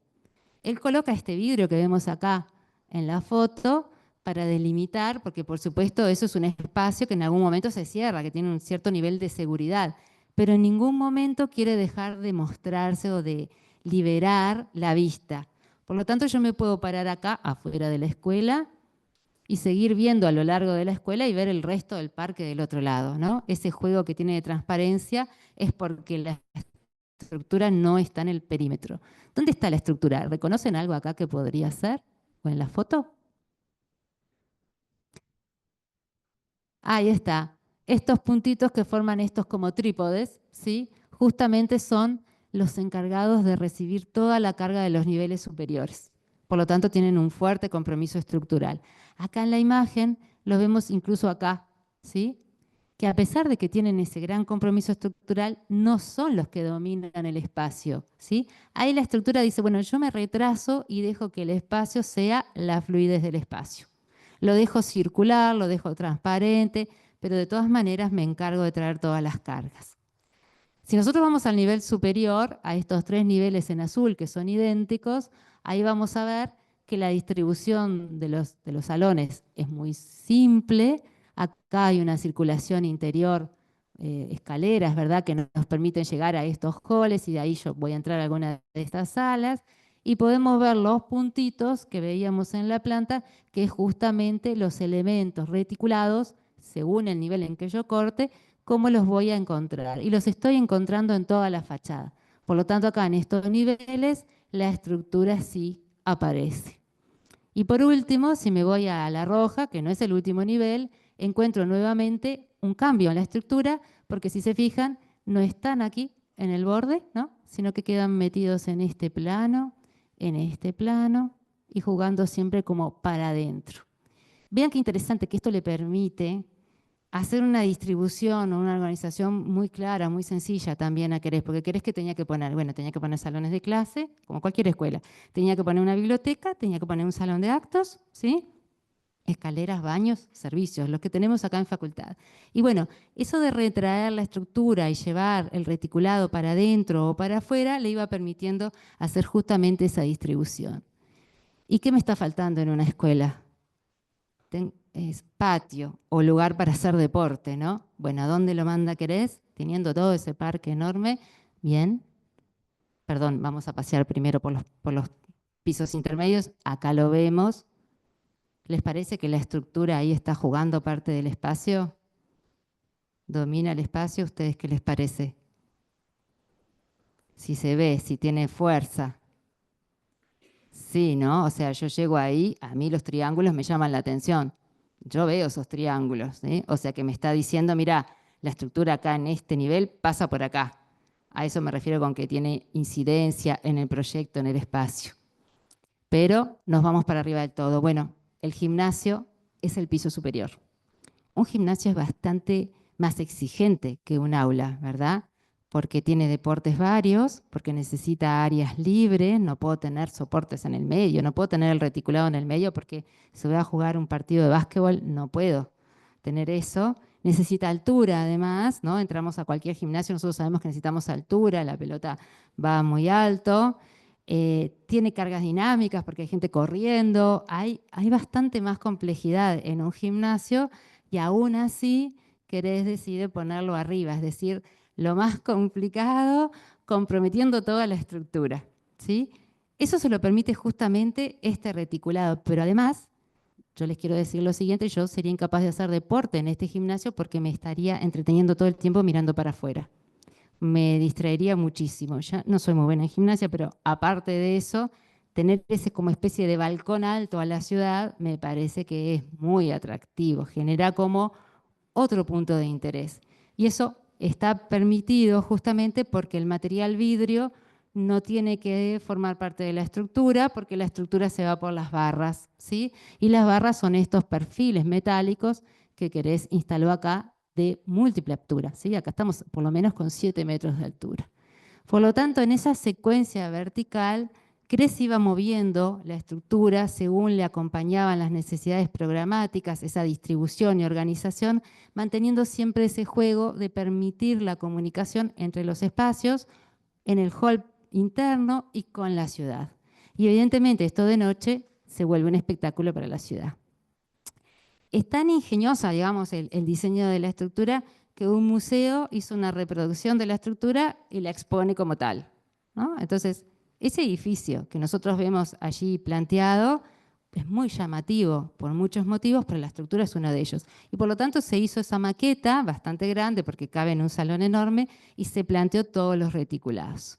B: Él coloca este vidrio que vemos acá en la foto para delimitar, porque por supuesto eso es un espacio que en algún momento se cierra, que tiene un cierto nivel de seguridad, pero en ningún momento quiere dejar de mostrarse o de liberar la vista. Por lo tanto, yo me puedo parar acá, afuera de la escuela, y seguir viendo a lo largo de la escuela y ver el resto del parque del otro lado, ¿no? Ese juego que tiene de transparencia es porque la estructura no está en el perímetro. ¿Dónde está la estructura? ¿Reconocen algo acá que podría ser? ¿O en la foto? Ahí está. Estos puntitos que forman estos como trípodes, ¿sí? Justamente son los encargados de recibir toda la carga de los niveles superiores. Por lo tanto, tienen un fuerte compromiso estructural. Acá en la imagen lo vemos incluso acá, ¿sí? Que a pesar de que tienen ese gran compromiso estructural, no son los que dominan el espacio, ¿sí? Ahí la estructura dice, bueno, yo me retraso y dejo que el espacio sea la fluidez del espacio. Lo dejo circular, lo dejo transparente, pero de todas maneras me encargo de traer todas las cargas. Si nosotros vamos al nivel superior, a estos tres niveles en azul que son idénticos, ahí vamos a ver que la distribución de los salones es muy simple. Acá hay una circulación interior, escaleras, ¿verdad?, que nos permiten llegar a estos halls y de ahí yo voy a entrar a alguna de estas salas. Y podemos ver los puntitos que veíamos en la planta, que es justamente los elementos reticulados, según el nivel en que yo corte, cómo los voy a encontrar. Y los estoy encontrando en toda la fachada. Por lo tanto, acá en estos niveles, la estructura sí aparece. Y por último, si me voy a la roja, que no es el último nivel, encuentro nuevamente un cambio en la estructura, porque si se fijan, no están aquí en el borde, ¿no?, sino que quedan metidos en este plano y jugando siempre como para adentro. Vean qué interesante que esto le permite hacer una distribución o una organización muy clara, muy sencilla también a Querés, porque Querés que tenía que poner, bueno, tenía que poner salones de clase, como cualquier escuela, tenía que poner una biblioteca, tenía que poner un salón de actos, ¿sí?, escaleras, baños, servicios, los que tenemos acá en facultad. Y bueno, eso de retraer la estructura y llevar el reticulado para adentro o para afuera le iba permitiendo hacer justamente esa distribución. ¿Y qué me está faltando en una escuela? Es patio o lugar para hacer deporte, ¿no? Bueno, ¿a dónde lo manda Querés? Teniendo todo ese parque enorme, bien. Perdón, vamos a pasear primero por los pisos intermedios. Acá lo vemos. ¿Les parece que la estructura ahí está jugando parte del espacio? ¿Domina el espacio? ¿A ustedes qué les parece? Si se ve, si tiene fuerza. Sí, ¿no? O sea, yo llego ahí, a mí los triángulos me llaman la atención. Yo veo esos triángulos, ¿sí? O sea que me está diciendo, mira, la estructura acá en este nivel pasa por acá. A eso me refiero con que tiene incidencia en el proyecto, en el espacio. Pero nos vamos para arriba del todo. Bueno, el gimnasio es el piso superior. Un gimnasio es bastante más exigente que un aula, ¿verdad? Porque tiene deportes varios, porque necesita áreas libres, no puedo tener soportes en el medio, no puedo tener el reticulado en el medio porque si voy a jugar un partido de básquetbol no puedo tener eso. Necesita altura además, ¿no? Entramos a cualquier gimnasio, nosotros sabemos que necesitamos altura, la pelota va muy alto. Tiene cargas dinámicas porque hay gente corriendo, hay bastante más complejidad en un gimnasio y aún así querés decidir ponerlo arriba, es decir, lo más complicado, comprometiendo toda la estructura, ¿sí? Eso se lo permite justamente este reticulado, pero además, yo les quiero decir lo siguiente, yo sería incapaz de hacer deporte en este gimnasio porque me estaría entreteniendo todo el tiempo mirando para afuera. Me distraería muchísimo. Ya no soy muy buena en gimnasia, pero aparte de eso, tener ese como especie de balcón alto a la ciudad me parece que es muy atractivo, genera como otro punto de interés. Y eso está permitido justamente porque el material vidrio no tiene que formar parte de la estructura porque la estructura se va por las barras, ¿sí? Y las barras son estos perfiles metálicos que querés instalar acá de múltiple altura, ¿sí? Acá estamos por lo menos con 7 metros de altura. Por lo tanto, en esa secuencia vertical, Cres iba moviendo la estructura según le acompañaban las necesidades programáticas, esa distribución y organización, manteniendo siempre ese juego de permitir la comunicación entre los espacios en el hall interno y con la ciudad. Y evidentemente esto de noche se vuelve un espectáculo para la ciudad. Es tan ingeniosa, digamos, el diseño de la estructura que un museo hizo una reproducción de la estructura y la expone como tal, ¿no? Entonces, ese edificio que nosotros vemos allí planteado es muy llamativo por muchos motivos, pero la estructura es uno de ellos. Y por lo tanto se hizo esa maqueta bastante grande porque cabe en un salón enorme y se planteó todos los reticulados.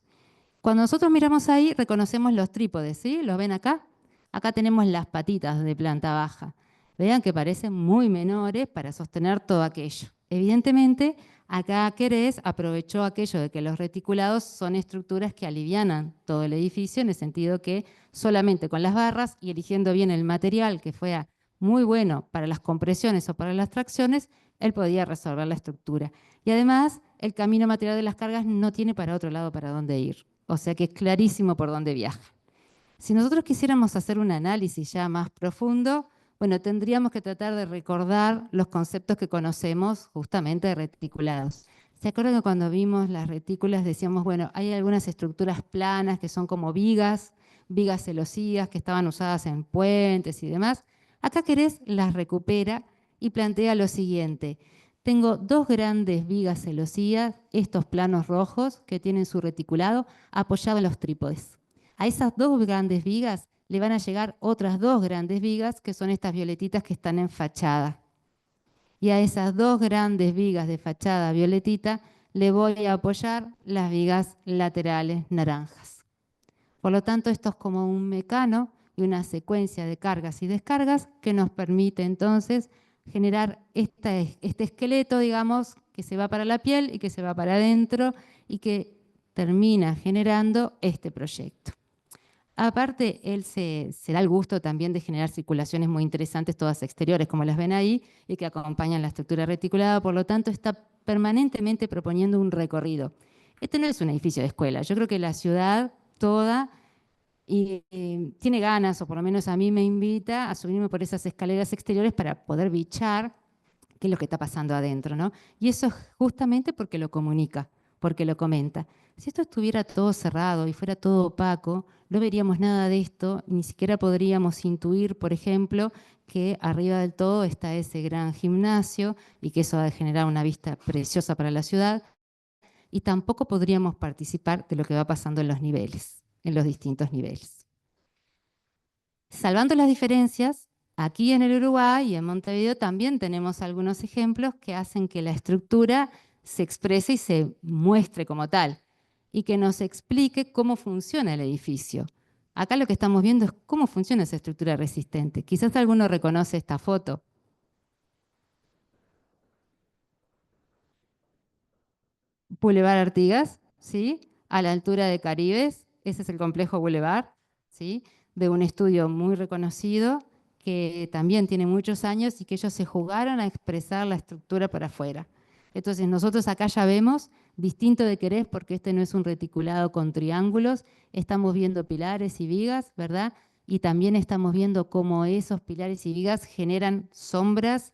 B: Cuando nosotros miramos ahí, reconocemos los trípodes, ¿sí? ¿Los ven acá? Acá tenemos las patitas de planta baja. Vean que parecen muy menores para sostener todo aquello. Evidentemente, acá Querés aprovechó aquello de que los reticulados son estructuras que alivianan todo el edificio, en el sentido que solamente con las barras y eligiendo bien el material que fuera muy bueno para las compresiones o para las tracciones, él podía resolver la estructura. Y además, el camino material de las cargas no tiene para otro lado para dónde ir. O sea que es clarísimo por dónde viaja. Si nosotros quisiéramos hacer un análisis ya más profundo, bueno, tendríamos que tratar de recordar los conceptos que conocemos justamente de reticulados. ¿Se acuerdan que cuando vimos las retículas decíamos, bueno, hay algunas estructuras planas que son como vigas celosías que estaban usadas en puentes y demás? Acá Querés las recupera y plantea lo siguiente. Tengo dos grandes vigas celosías, estos planos rojos que tienen su reticulado apoyado en los trípodes. A esas dos grandes vigas le van a llegar otras dos grandes vigas, que son estas violetitas que están en fachada. Y a esas dos grandes vigas de fachada violetita le voy a apoyar las vigas laterales naranjas. Por lo tanto, esto es como un mecano y una secuencia de cargas y descargas que nos permite entonces generar este esqueleto, digamos, que se va para la piel y que se va para adentro y que termina generando este proyecto. Aparte, él se da el gusto también de generar circulaciones muy interesantes, todas exteriores, como las ven ahí, y que acompañan la estructura reticulada. Por lo tanto, está permanentemente proponiendo un recorrido. Este no es un edificio de escuela. Yo creo que la ciudad toda tiene ganas, o por lo menos a mí me invita a subirme por esas escaleras exteriores para poder bichar qué es lo que está pasando adentro, ¿no? Y eso es justamente porque lo comunica, porque lo comenta. Si esto estuviera todo cerrado y fuera todo opaco, no veríamos nada de esto, ni siquiera podríamos intuir, por ejemplo, que arriba del todo está ese gran gimnasio y que eso va a generar una vista preciosa para la ciudad, y tampoco podríamos participar de lo que va pasando en los niveles, en los distintos niveles. Salvando las diferencias, aquí en el Uruguay y en Montevideo también tenemos algunos ejemplos que hacen que la estructura se exprese y se muestre como tal y que nos explique cómo funciona el edificio. Acá lo que estamos viendo es cómo funciona esa estructura resistente. Quizás alguno reconoce esta foto. Boulevard Artigas, ¿sí? A la altura de Caribes, ese es el complejo Boulevard, ¿sí? De un estudio muy reconocido que también tiene muchos años y que ellos se jugaron a expresar la estructura para afuera. Entonces nosotros acá ya vemos, distinto de Querés, porque este no es un reticulado con triángulos, estamos viendo pilares y vigas, ¿verdad? Y también estamos viendo cómo esos pilares y vigas generan sombras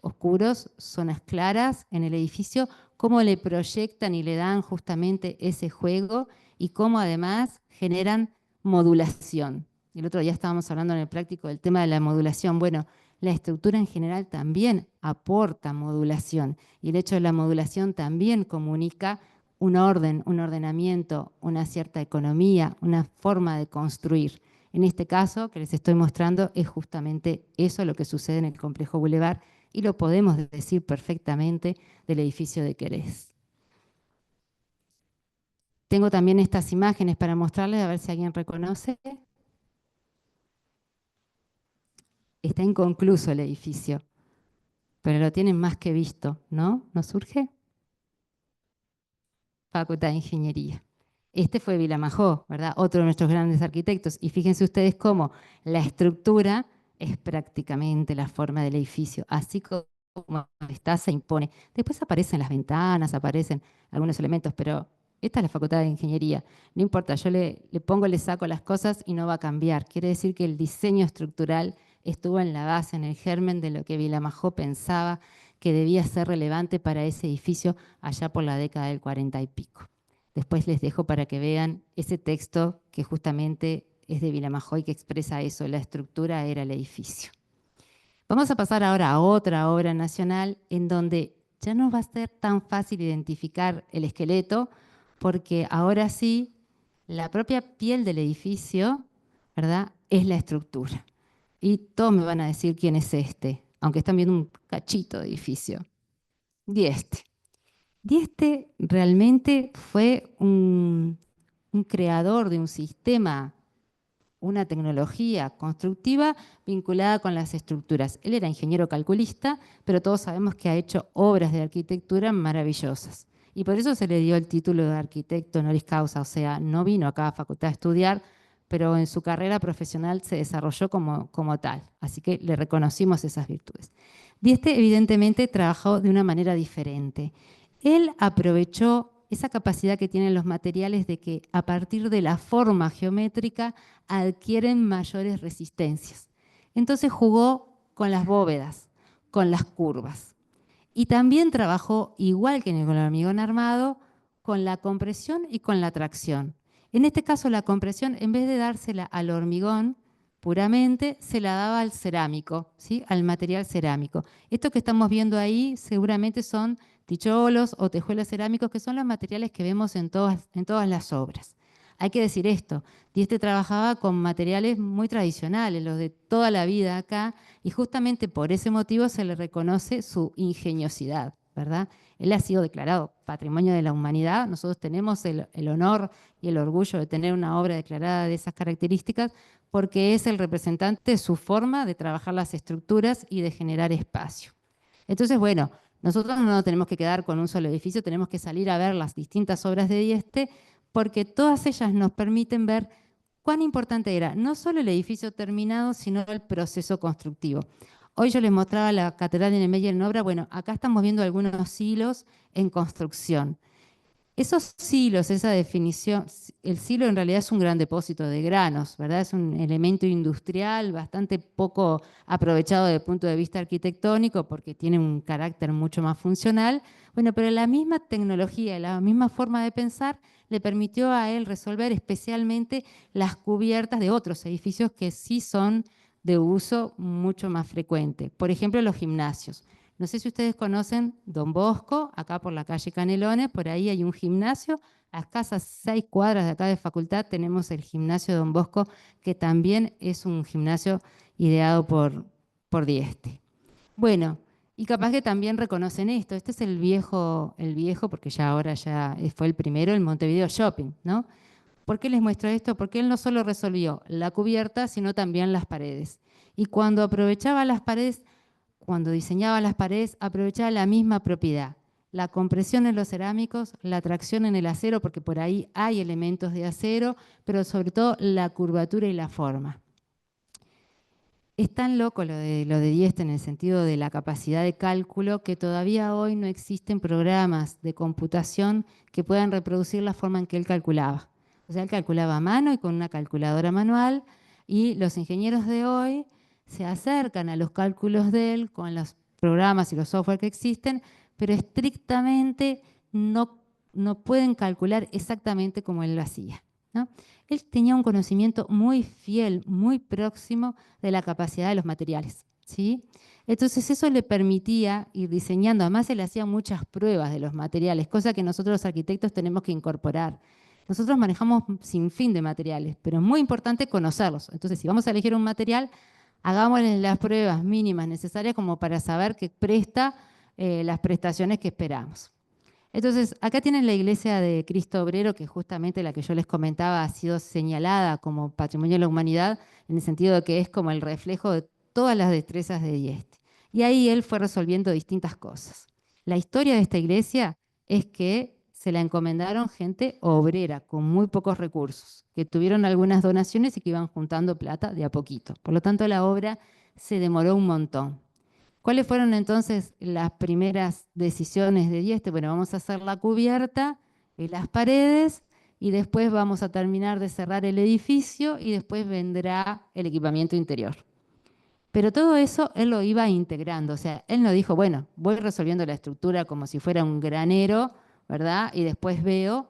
B: oscuros, zonas claras en el edificio, cómo le proyectan y le dan justamente ese juego y cómo además generan modulación. El otro día estábamos hablando en el práctico del tema de la modulación. Bueno, la estructura en general también aporta modulación y el hecho de la modulación también comunica un orden, un ordenamiento, una cierta economía, una forma de construir. En este caso que les estoy mostrando es justamente eso lo que sucede en el complejo Boulevard y lo podemos decir perfectamente del edificio de Querés. Tengo también estas imágenes para mostrarles, a ver si alguien reconoce. Está inconcluso el edificio, pero lo tienen más que visto, ¿no? ¿No surge? Facultad de Ingeniería. Este fue Vilamajó, ¿verdad? Otro de nuestros grandes arquitectos. Y fíjense ustedes cómo la estructura es prácticamente la forma del edificio. Así como está, se impone. Después aparecen las ventanas, aparecen algunos elementos, pero esta es la Facultad de Ingeniería. No importa, yo le pongo, le saco las cosas y no va a cambiar. Quiere decir que el diseño estructural estuvo en la base, en el germen de lo que Vilamajó pensaba que debía ser relevante para ese edificio allá por la década del 40 y pico. Después les dejo para que vean ese texto que justamente es de Vilamajó y que expresa eso, la estructura era el edificio. Vamos a pasar ahora a otra obra nacional en donde ya no va a ser tan fácil identificar el esqueleto, porque ahora sí, la propia piel del edificio, ¿verdad?, es la estructura. Y todos me van a decir quién es este, aunque están viendo un cachito de edificio. Dieste. Dieste realmente fue un creador de un sistema, una tecnología constructiva vinculada con las estructuras. Él era ingeniero calculista, pero todos sabemos que ha hecho obras de arquitectura maravillosas. Y por eso se le dio el título de arquitecto honoris causa, o sea, no vino acá a facultad a estudiar, pero en su carrera profesional se desarrolló como tal. Así que le reconocimos esas virtudes. Dieste evidentemente trabajó de una manera diferente. Él aprovechó esa capacidad que tienen los materiales de que a partir de la forma geométrica adquieren mayores resistencias. Entonces jugó con las bóvedas, con las curvas. Y también trabajó, igual que con el hormigón armado, con la compresión y con la tracción. En este caso, la compresión, en vez de dársela al hormigón puramente, se la daba al cerámico, ¿sí?, al material cerámico. Esto que estamos viendo ahí seguramente son ticholos o tejuelos cerámicos, que son los materiales que vemos en todas las obras. Hay que decir esto, Dieste trabajaba con materiales muy tradicionales, los de toda la vida acá, y justamente por ese motivo se le reconoce su ingeniosidad, ¿verdad? Él ha sido declarado Patrimonio de la Humanidad, nosotros tenemos el honor y el orgullo de tener una obra declarada de esas características, porque es el representante de su forma de trabajar las estructuras y de generar espacio. Entonces, bueno, nosotros no nos tenemos que quedar con un solo edificio, tenemos que salir a ver las distintas obras de Dieste, porque todas ellas nos permiten ver cuán importante era no solo el edificio terminado, sino el proceso constructivo. Hoy yo les mostraba la Catedral de Niemeyer en obra, bueno, acá estamos viendo algunos hilos en construcción. Esos silos, esa definición, el silo en realidad es un gran depósito de granos, ¿verdad? Es un elemento industrial bastante poco aprovechado desde el punto de vista arquitectónico porque tiene un carácter mucho más funcional. Bueno, pero la misma tecnología, la misma forma de pensar le permitió a él resolver especialmente las cubiertas de otros edificios que sí son de uso mucho más frecuente. Por ejemplo, los gimnasios. No sé si ustedes conocen Don Bosco, acá por la calle Canelones, por ahí hay un gimnasio. A escasas 6 cuadras de acá de facultad tenemos el gimnasio Don Bosco, que también es un gimnasio ideado por Dieste. Bueno, y capaz que también reconocen esto. Este es el viejo, porque ya ahora ya fue el primero, el Montevideo Shopping, ¿no? ¿Por qué les muestro esto? Porque él no solo resolvió la cubierta, sino también las paredes. Y cuando aprovechaba las paredes, cuando diseñaba las paredes, aprovechaba la misma propiedad, la compresión en los cerámicos, la tracción en el acero, porque por ahí hay elementos de acero, pero sobre todo la curvatura y la forma. Es tan loco lo de Dieste en el sentido de la capacidad de cálculo que todavía hoy no existen programas de computación que puedan reproducir la forma en que él calculaba. O sea, él calculaba a mano y con una calculadora manual, y los ingenieros de hoy se acercan a los cálculos de él con los programas y los software que existen, pero estrictamente no pueden calcular exactamente como él lo hacía, ¿no? Él tenía un conocimiento muy fiel, muy próximo de la capacidad de los materiales, ¿sí? Entonces eso le permitía ir diseñando. Además, él hacía muchas pruebas de los materiales, cosa que nosotros los arquitectos tenemos que incorporar. Nosotros manejamos sin fin de materiales, pero es muy importante conocerlos. Entonces, si vamos a elegir un material, hagámosle las pruebas mínimas necesarias como para saber que presta las prestaciones que esperamos. Entonces, acá tienen la iglesia de Cristo Obrero, que justamente la que yo les comentaba ha sido señalada como Patrimonio de la Humanidad, en el sentido de que es como el reflejo de todas las destrezas de Dieste. Y ahí él fue resolviendo distintas cosas. La historia de esta iglesia es que se la encomendaron gente obrera, con muy pocos recursos, que tuvieron algunas donaciones y que iban juntando plata de a poquito. Por lo tanto, la obra se demoró un montón. ¿Cuáles fueron entonces las primeras decisiones de Dieste? Bueno, vamos a hacer la cubierta y las paredes, y después vamos a terminar de cerrar el edificio y después vendrá el equipamiento interior. Pero todo eso él lo iba integrando, o sea, él no dijo, bueno, voy resolviendo la estructura como si fuera un granero, ¿verdad? Y después veo,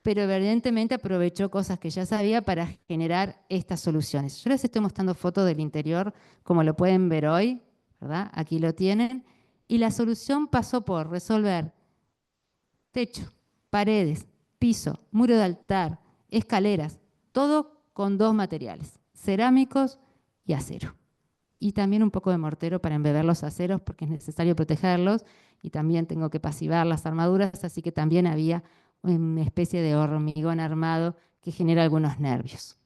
B: pero evidentemente aprovechó cosas que ya sabía para generar estas soluciones. Yo les estoy mostrando fotos del interior, como lo pueden ver hoy, ¿verdad? Aquí lo tienen. Y la solución pasó por resolver techo, paredes, piso, muro de altar, escaleras, todo con dos materiales, cerámicos y acero. Y también un poco de mortero para embeber los aceros porque es necesario protegerlos, y también tengo que pasivar las armaduras, así que también había una especie de hormigón armado que genera algunos nervios.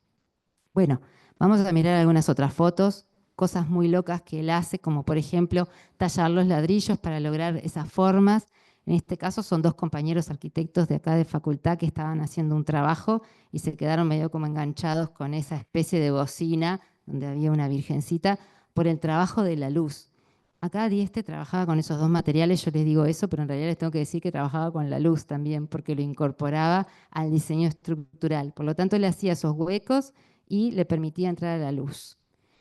B: Bueno, vamos a mirar algunas otras fotos, cosas muy locas que él hace, como por ejemplo tallar los ladrillos para lograr esas formas. En este caso son dos compañeros arquitectos de acá de facultad que estaban haciendo un trabajo y se quedaron medio como enganchados con esa especie de bocina donde había una virgencita por el trabajo de la luz. Acá Dieste trabajaba con esos dos materiales, yo les digo eso, pero en realidad les tengo que decir que trabajaba con la luz también, porque lo incorporaba al diseño estructural. Por lo tanto, le hacía esos huecos y le permitía entrar a la luz.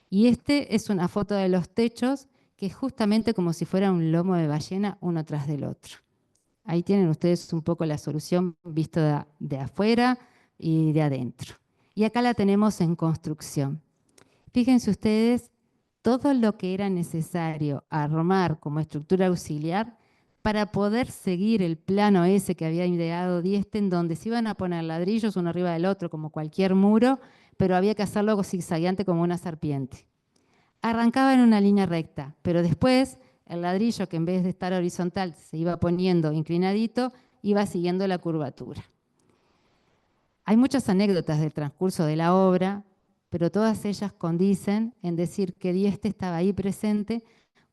B: Y este es una foto de los techos, que es justamente como si fuera un lomo de ballena uno tras del otro. Ahí tienen ustedes un poco la solución vista de afuera y de adentro. Y acá la tenemos en construcción. Fíjense ustedes todo lo que era necesario armar como estructura auxiliar para poder seguir el plano ese que había ideado Dieste, en donde se iban a poner ladrillos uno arriba del otro como cualquier muro, pero había que hacerlo zigzagueante como una serpiente. Arrancaba en una línea recta, pero después el ladrillo, que en vez de estar horizontal se iba poniendo inclinadito, iba siguiendo la curvatura. Hay muchas anécdotas del transcurso de la obra, pero todas ellas condicen en decir que Dieste estaba ahí presente,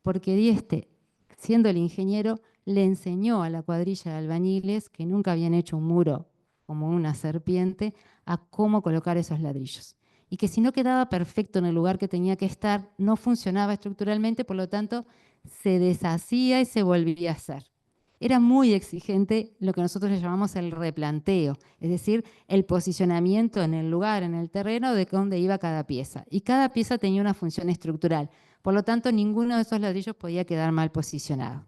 B: porque Dieste, siendo el ingeniero, le enseñó a la cuadrilla de albañiles, que nunca habían hecho un muro como una serpiente, a cómo colocar esos ladrillos. Y que si no quedaba perfecto en el lugar que tenía que estar, no funcionaba estructuralmente, por lo tanto, se deshacía y se volvía a hacer. Era muy exigente lo que nosotros le llamamos el replanteo, es decir, el posicionamiento en el lugar, en el terreno, de dónde iba cada pieza. Y cada pieza tenía una función estructural. Por lo tanto, ninguno de esos ladrillos podía quedar mal posicionado.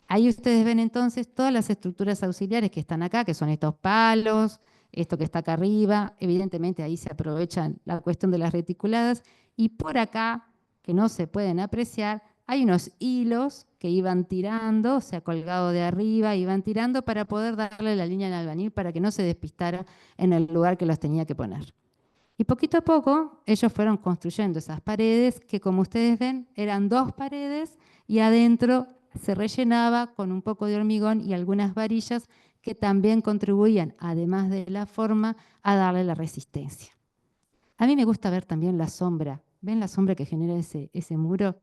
B: Ahí ustedes ven entonces todas las estructuras auxiliares que están acá, que son estos palos, esto que está acá arriba. Evidentemente ahí se aprovechan la cuestión de las reticuladas. Y por acá, que no se pueden apreciar, hay unos hilos que iban tirando, o sea, colgado de arriba, iban tirando para poder darle la línea al albañil para que no se despistara en el lugar que los tenía que poner. Y poquito a poco ellos fueron construyendo esas paredes que, como ustedes ven, eran dos paredes y adentro se rellenaba con un poco de hormigón y algunas varillas que también contribuían, además de la forma, a darle la resistencia. A mí me gusta ver también la sombra. ¿Ven la sombra que genera ese muro?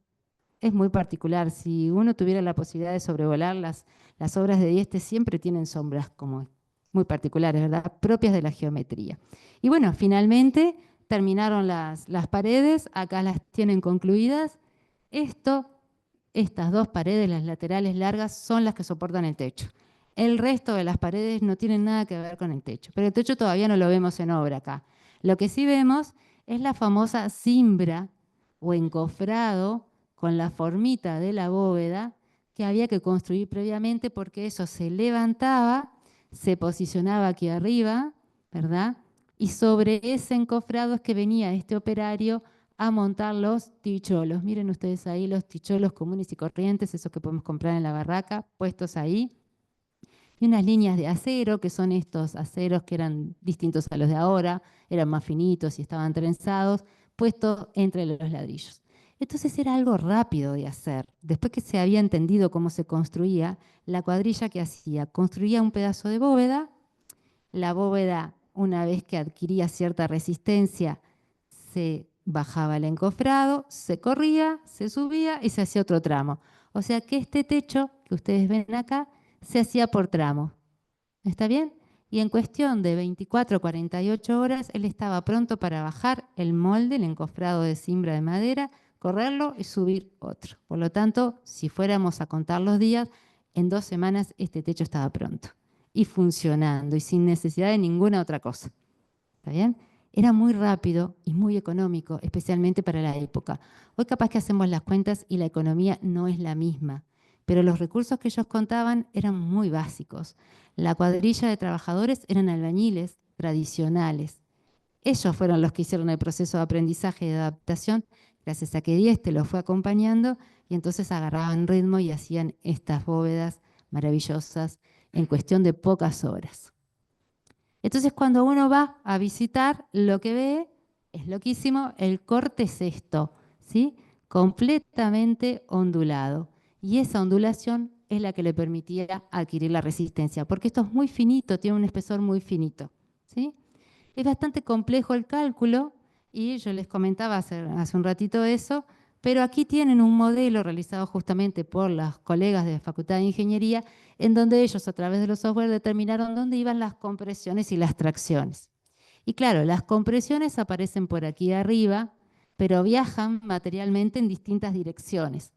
B: es muy particular. Si uno tuviera la posibilidad de sobrevolar las obras de Dieste, siempre tienen sombras como muy particulares, ¿verdad? Propias de la geometría. Y bueno, finalmente terminaron las paredes, acá las tienen concluidas. Estas dos paredes, las laterales largas, son las que soportan el techo. El resto de las paredes no tienen nada que ver con el techo, pero el techo todavía no lo vemos en obra acá. Lo que sí vemos es la famosa cimbra o encofrado con la formita de la bóveda que había que construir previamente porque eso se levantaba, se posicionaba aquí arriba, ¿verdad? Y sobre ese encofrado es que venía este operario a montar los ticholos. Miren ustedes ahí los ticholos comunes y corrientes, esos que podemos comprar en la barraca, puestos ahí. Y unas líneas de acero, que son estos aceros que eran distintos a los de ahora, eran más finitos y estaban trenzados, puestos entre los ladrillos. Entonces era algo rápido de hacer. Después que se había entendido cómo se construía, la cuadrilla que hacía, construía un pedazo de bóveda, la bóveda, una vez que adquiría cierta resistencia, se bajaba el encofrado, se corría, se subía y se hacía otro tramo. O sea que este techo que ustedes ven acá se hacía por tramo. ¿Está bien? Y en cuestión de 24 o 48 horas, él estaba pronto para bajar el molde, el encofrado de cimbra de madera, correrlo y subir otro. Por lo tanto, si fuéramos a contar los días, en 2 semanas este techo estaba pronto y funcionando y sin necesidad de ninguna otra cosa. ¿Está bien? Era muy rápido y muy económico, especialmente para la época. Hoy capaz que hacemos las cuentas y la economía no es la misma, pero los recursos que ellos contaban eran muy básicos. La cuadrilla de trabajadores eran albañiles tradicionales. Ellos fueron los que hicieron el proceso de aprendizaje y de adaptación, gracias a que Dieste los fue acompañando y entonces agarraban ritmo y hacían estas bóvedas maravillosas en cuestión de pocas horas. Entonces, cuando uno va a visitar, lo que ve es loquísimo. El corte es esto, ¿sí? Completamente ondulado. Y esa ondulación es la que le permitía adquirir la resistencia, porque esto es muy finito, tiene un espesor muy finito, ¿sí? Es bastante complejo el cálculo y yo les comentaba hace un ratito eso, pero aquí tienen un modelo realizado justamente por las colegas de la Facultad de Ingeniería, en donde ellos a través de los software determinaron dónde iban las compresiones y las tracciones. Y claro, las compresiones aparecen por aquí arriba, pero viajan materialmente en distintas direcciones.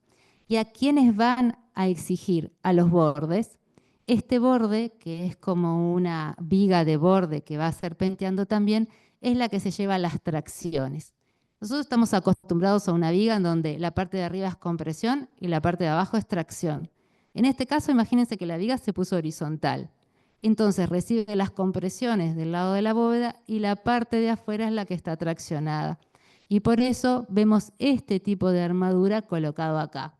B: ¿Y a quiénes van a exigir? A los bordes. Este borde, que es como una viga de borde que va serpenteando también, es la que se lleva las tracciones. Nosotros estamos acostumbrados a una viga en donde la parte de arriba es compresión y la parte de abajo es tracción. En este caso, imagínense que la viga se puso horizontal. Entonces recibe las compresiones del lado de la bóveda y la parte de afuera es la que está traccionada. Y por eso vemos este tipo de armadura colocado acá.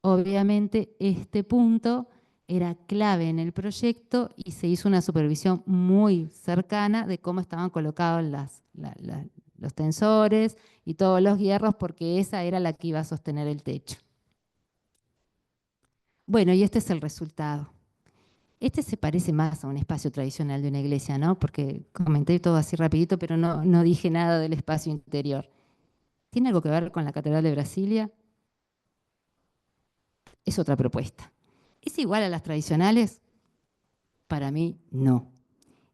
B: Obviamente este punto era clave en el proyecto y se hizo una supervisión muy cercana de cómo estaban colocados los tensores y todos los hierros, porque esa era la que iba a sostener el techo. Bueno, y este es el resultado. Este se parece más a un espacio tradicional de una iglesia, ¿no? Porque comenté todo así rapidito, pero no dije nada del espacio interior. ¿Tiene algo que ver con la Catedral de Brasilia? Es otra propuesta. ¿Es igual a las tradicionales? Para mí, no.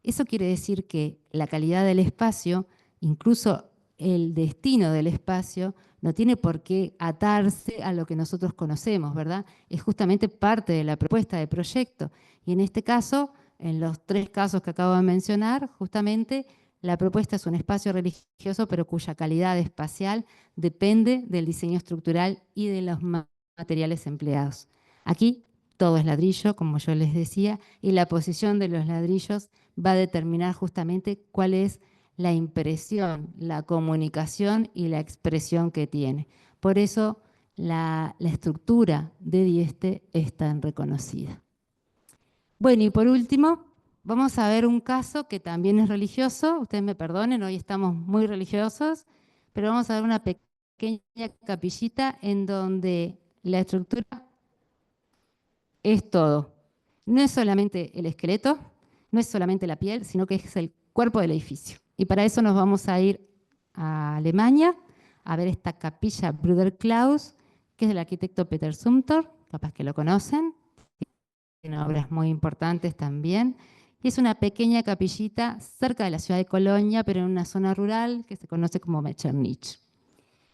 B: Eso quiere decir que la calidad del espacio, incluso el destino del espacio, no tiene por qué atarse a lo que nosotros conocemos, ¿verdad? Es justamente parte de la propuesta de proyecto. Y en este caso, en los 3 casos que acabo de mencionar, justamente la propuesta es un espacio religioso, pero cuya calidad espacial depende del diseño estructural y de los materiales empleados. Aquí todo es ladrillo, como yo les decía, y la posición de los ladrillos va a determinar justamente cuál es la impresión, la comunicación y la expresión que tiene. Por eso la estructura de Dieste es tan reconocida. Bueno, y por último, vamos a ver un caso que también es religioso. Ustedes me perdonen, hoy estamos muy religiosos, pero vamos a ver una pequeña capillita en donde la estructura es todo. No es solamente el esqueleto, no es solamente la piel, sino que es el cuerpo del edificio. Y para eso nos vamos a ir a Alemania a ver esta capilla Bruder Klaus, que es del arquitecto Peter Zumthor, capaz que lo conocen, tiene obras muy importantes también, y es una pequeña capillita cerca de la ciudad de Colonia, pero en una zona rural que se conoce como Metternich.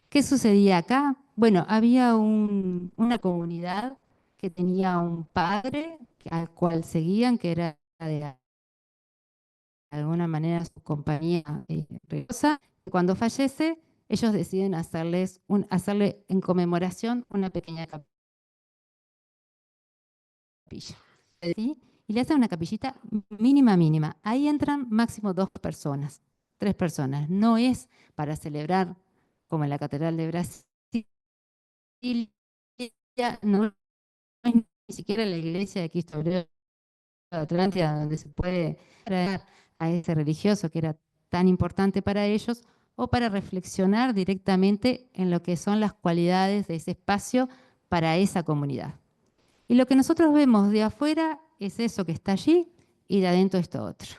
B: ¿Qué sucedía acá? Bueno, había una comunidad que tenía un padre al cual seguían, que era de alguna manera su compañía religiosa. Cuando fallece, ellos deciden hacerle en conmemoración una pequeña capilla. ¿Sí? Y le hacen una capillita mínima. Ahí entran máximo 2 personas, 3 personas. No es para celebrar como en la Catedral de Brasil, no es ni siquiera la iglesia de Cristo Obrero de Atlántida donde se puede traer a ese religioso que era tan importante para ellos, o para reflexionar directamente en lo que son las cualidades de ese espacio para esa comunidad. Y lo que nosotros vemos de afuera es eso que está allí y de adentro esto otro.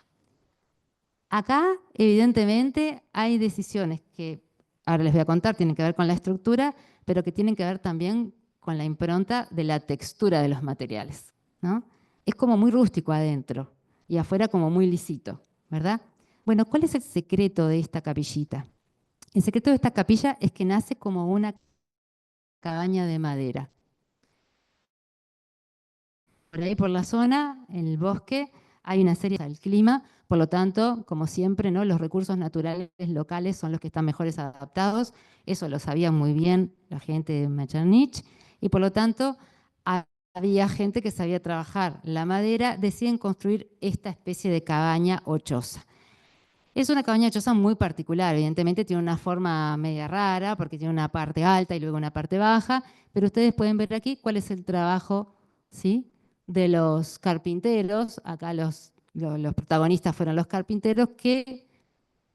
B: Acá, evidentemente, hay decisiones que, ahora les voy a contar, tienen que ver con la estructura, pero que tienen que ver también con la impronta de la textura de los materiales, ¿no? Es como muy rústico adentro y afuera como muy lisito, ¿verdad? Bueno, ¿cuál es el secreto de esta capillita? El secreto de esta capilla es que nace como una cabaña de madera. Por ahí por la zona, en el bosque, hay una serie del clima, por lo tanto, como siempre, ¿no? Los recursos naturales locales son los que están mejores adaptados. Eso lo sabía muy bien la gente de Metternich, y por lo tanto había gente que sabía trabajar la madera, deciden construir esta especie de cabaña o choza. Es una cabaña choza muy particular, evidentemente tiene una forma media rara porque tiene una parte alta y luego una parte baja, pero ustedes pueden ver aquí cuál es el trabajo, ¿sí?, de los carpinteros. Acá los protagonistas fueron los carpinteros que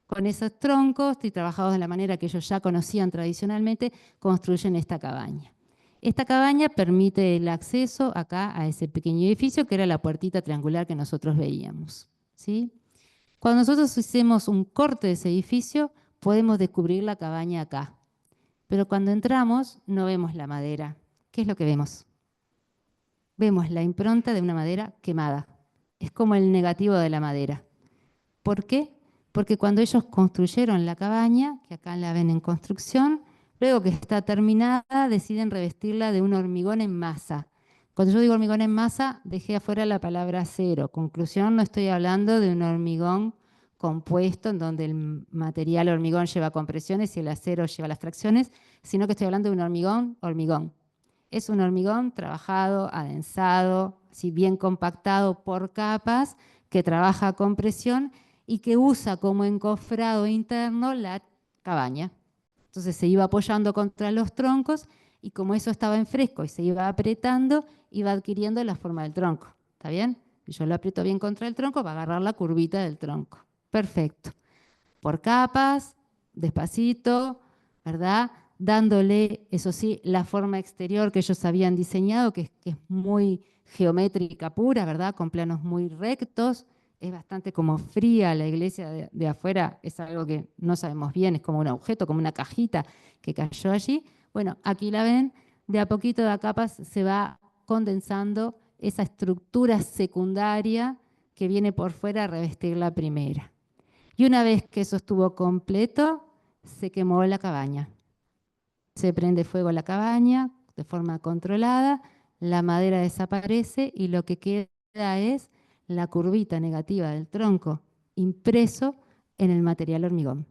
B: con esos troncos y trabajados de la manera que ellos ya conocían tradicionalmente, construyen esta cabaña. Esta cabaña permite el acceso acá a ese pequeño edificio que era la puertita triangular que nosotros veíamos, ¿sí? Cuando nosotros hacemos un corte de ese edificio, podemos descubrir la cabaña acá. Pero cuando entramos, no vemos la madera. ¿Qué es lo que vemos? Vemos la impronta de una madera quemada. Es como el negativo de la madera. ¿Por qué? Porque cuando ellos construyeron la cabaña, que acá la ven en construcción, luego que está terminada, deciden revestirla de un hormigón en masa. Cuando yo digo hormigón en masa, dejé afuera la palabra acero. Conclusión, no estoy hablando de un hormigón compuesto en donde el material hormigón lleva compresiones y el acero lleva las tracciones, sino que estoy hablando de un hormigón. Es un hormigón trabajado, adensado, si bien compactado por capas, que trabaja a compresión y que usa como encofrado interno la cabaña. Entonces se iba apoyando contra los troncos y como eso estaba en fresco y se iba apretando, iba adquiriendo la forma del tronco. ¿Está bien? Si yo lo aprieto bien contra el tronco, va a agarrar la curvita del tronco. Perfecto. Por capas, despacito, ¿verdad? Dándole, eso sí, la forma exterior que ellos habían diseñado, que es muy geométrica pura, ¿verdad? Con planos muy rectos. Es bastante como fría la iglesia de afuera, es algo que no sabemos bien, es como un objeto, como una cajita que cayó allí. Bueno, aquí la ven, de a poquito de a capas se va condensando esa estructura secundaria que viene por fuera a revestir la primera. Y una vez que eso estuvo completo, se quemó la cabaña. Se prende fuego la cabaña de forma controlada, la madera desaparece y lo que queda es la curvita negativa del tronco impreso en el material hormigón.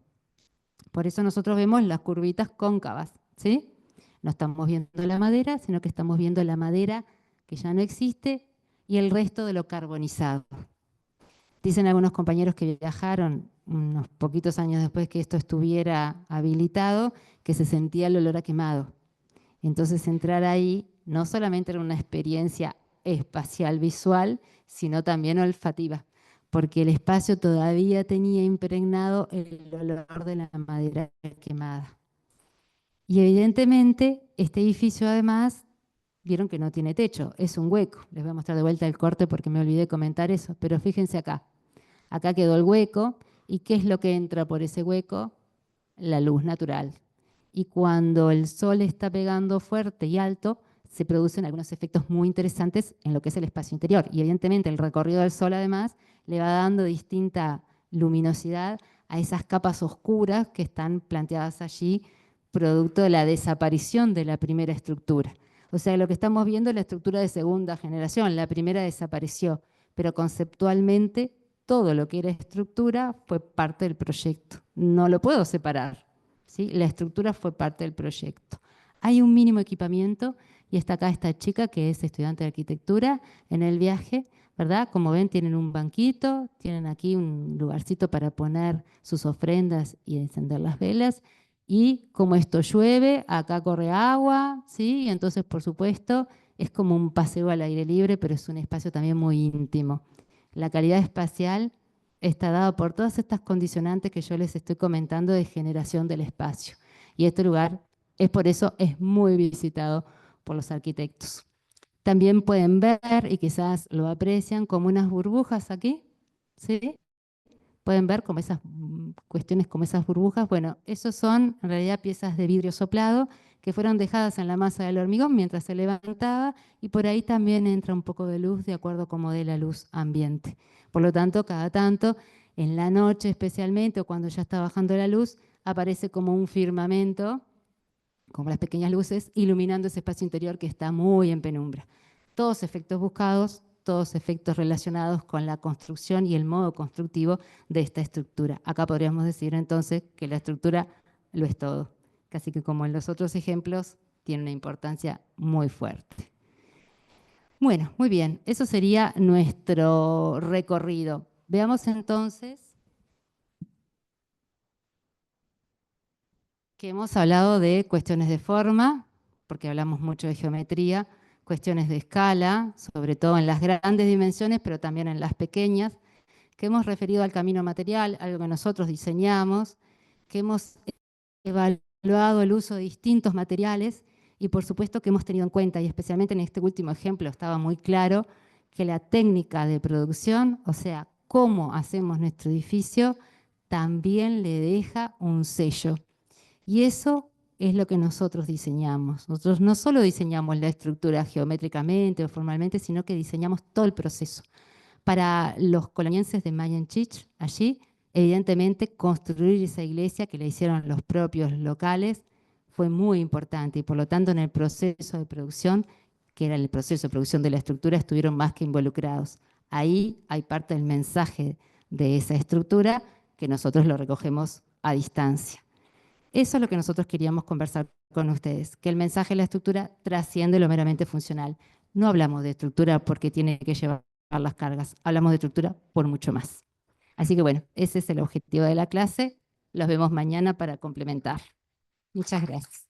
B: Por eso nosotros vemos las curvitas cóncavas, ¿sí? No estamos viendo la madera, sino que estamos viendo la madera que ya no existe y el resto de lo carbonizado. Dicen algunos compañeros que viajaron unos poquitos años después que esto estuviera habilitado, que se sentía el olor a quemado. Entonces entrar ahí no solamente era una experiencia espacial visual, sino también olfativa, porque el espacio todavía tenía impregnado el olor de la madera quemada. Y evidentemente este edificio además, vieron que no tiene techo, es un hueco. Les voy a mostrar de vuelta el corte porque me olvidé comentar eso, pero fíjense acá. Acá quedó el hueco, ¿y qué es lo que entra por ese hueco? La luz natural. Y cuando el sol está pegando fuerte y alto, se producen algunos efectos muy interesantes en lo que es el espacio interior. Y evidentemente el recorrido del sol además le va dando distinta luminosidad a esas capas oscuras que están planteadas allí, producto de la desaparición de la primera estructura. O sea, lo que estamos viendo es la estructura de segunda generación, la primera desapareció, pero conceptualmente todo lo que era estructura fue parte del proyecto. No lo puedo separar, ¿sí? La estructura fue parte del proyecto. Hay un mínimo equipamiento y está acá esta chica que es estudiante de arquitectura en el viaje, ¿verdad? Como ven, tienen un banquito, tienen aquí un lugarcito para poner sus ofrendas y encender las velas. Y como esto llueve, acá corre agua, ¿sí? Y entonces, por supuesto, es como un paseo al aire libre, pero es un espacio también muy íntimo. La calidad espacial está dada por todas estas condicionantes que yo les estoy comentando de generación del espacio. Y este lugar, es por eso, es muy visitado por los arquitectos. También pueden ver, y quizás lo aprecian, como unas burbujas aquí, ¿sí? Pueden ver como esas cuestiones, como esas burbujas. Bueno, esos son en realidad piezas de vidrio soplado que fueron dejadas en la masa del hormigón mientras se levantaba, y por ahí también entra un poco de luz de acuerdo a cómo dé la luz ambiente. Por lo tanto, cada tanto, en la noche especialmente, o cuando ya está bajando la luz, aparece como un firmamento, como las pequeñas luces, iluminando ese espacio interior que está muy en penumbra. Todos efectos buscados, todos efectos relacionados con la construcción y el modo constructivo de esta estructura. Acá podríamos decir entonces que la estructura lo es todo. Casi que como en los otros ejemplos, tiene una importancia muy fuerte. Bueno, muy bien, eso sería nuestro recorrido. Veamos entonces que hemos hablado de cuestiones de forma, porque hablamos mucho de geometría, cuestiones de escala, sobre todo en las grandes dimensiones, pero también en las pequeñas, que hemos referido al camino material, algo que nosotros diseñamos, que hemos evaluado el uso de distintos materiales y por supuesto que hemos tenido en cuenta, y especialmente en este último ejemplo estaba muy claro, que la técnica de producción, o sea, cómo hacemos nuestro edificio, también le deja un sello. Y eso es lo que nosotros diseñamos. Nosotros no solo diseñamos la estructura geométricamente o formalmente, sino que diseñamos todo el proceso. Para los colonienses de Mayanchich, allí, evidentemente, construir esa iglesia que la hicieron los propios locales fue muy importante y por lo tanto en el proceso de producción, que era el proceso de producción de la estructura, estuvieron más que involucrados. Ahí hay parte del mensaje de esa estructura que nosotros lo recogemos a distancia. Eso es lo que nosotros queríamos conversar con ustedes, que el mensaje de la estructura trasciende lo meramente funcional. No hablamos de estructura porque tiene que llevar las cargas, hablamos de estructura por mucho más. Así que bueno, ese es el objetivo de la clase. Los vemos mañana para complementar. Muchas gracias.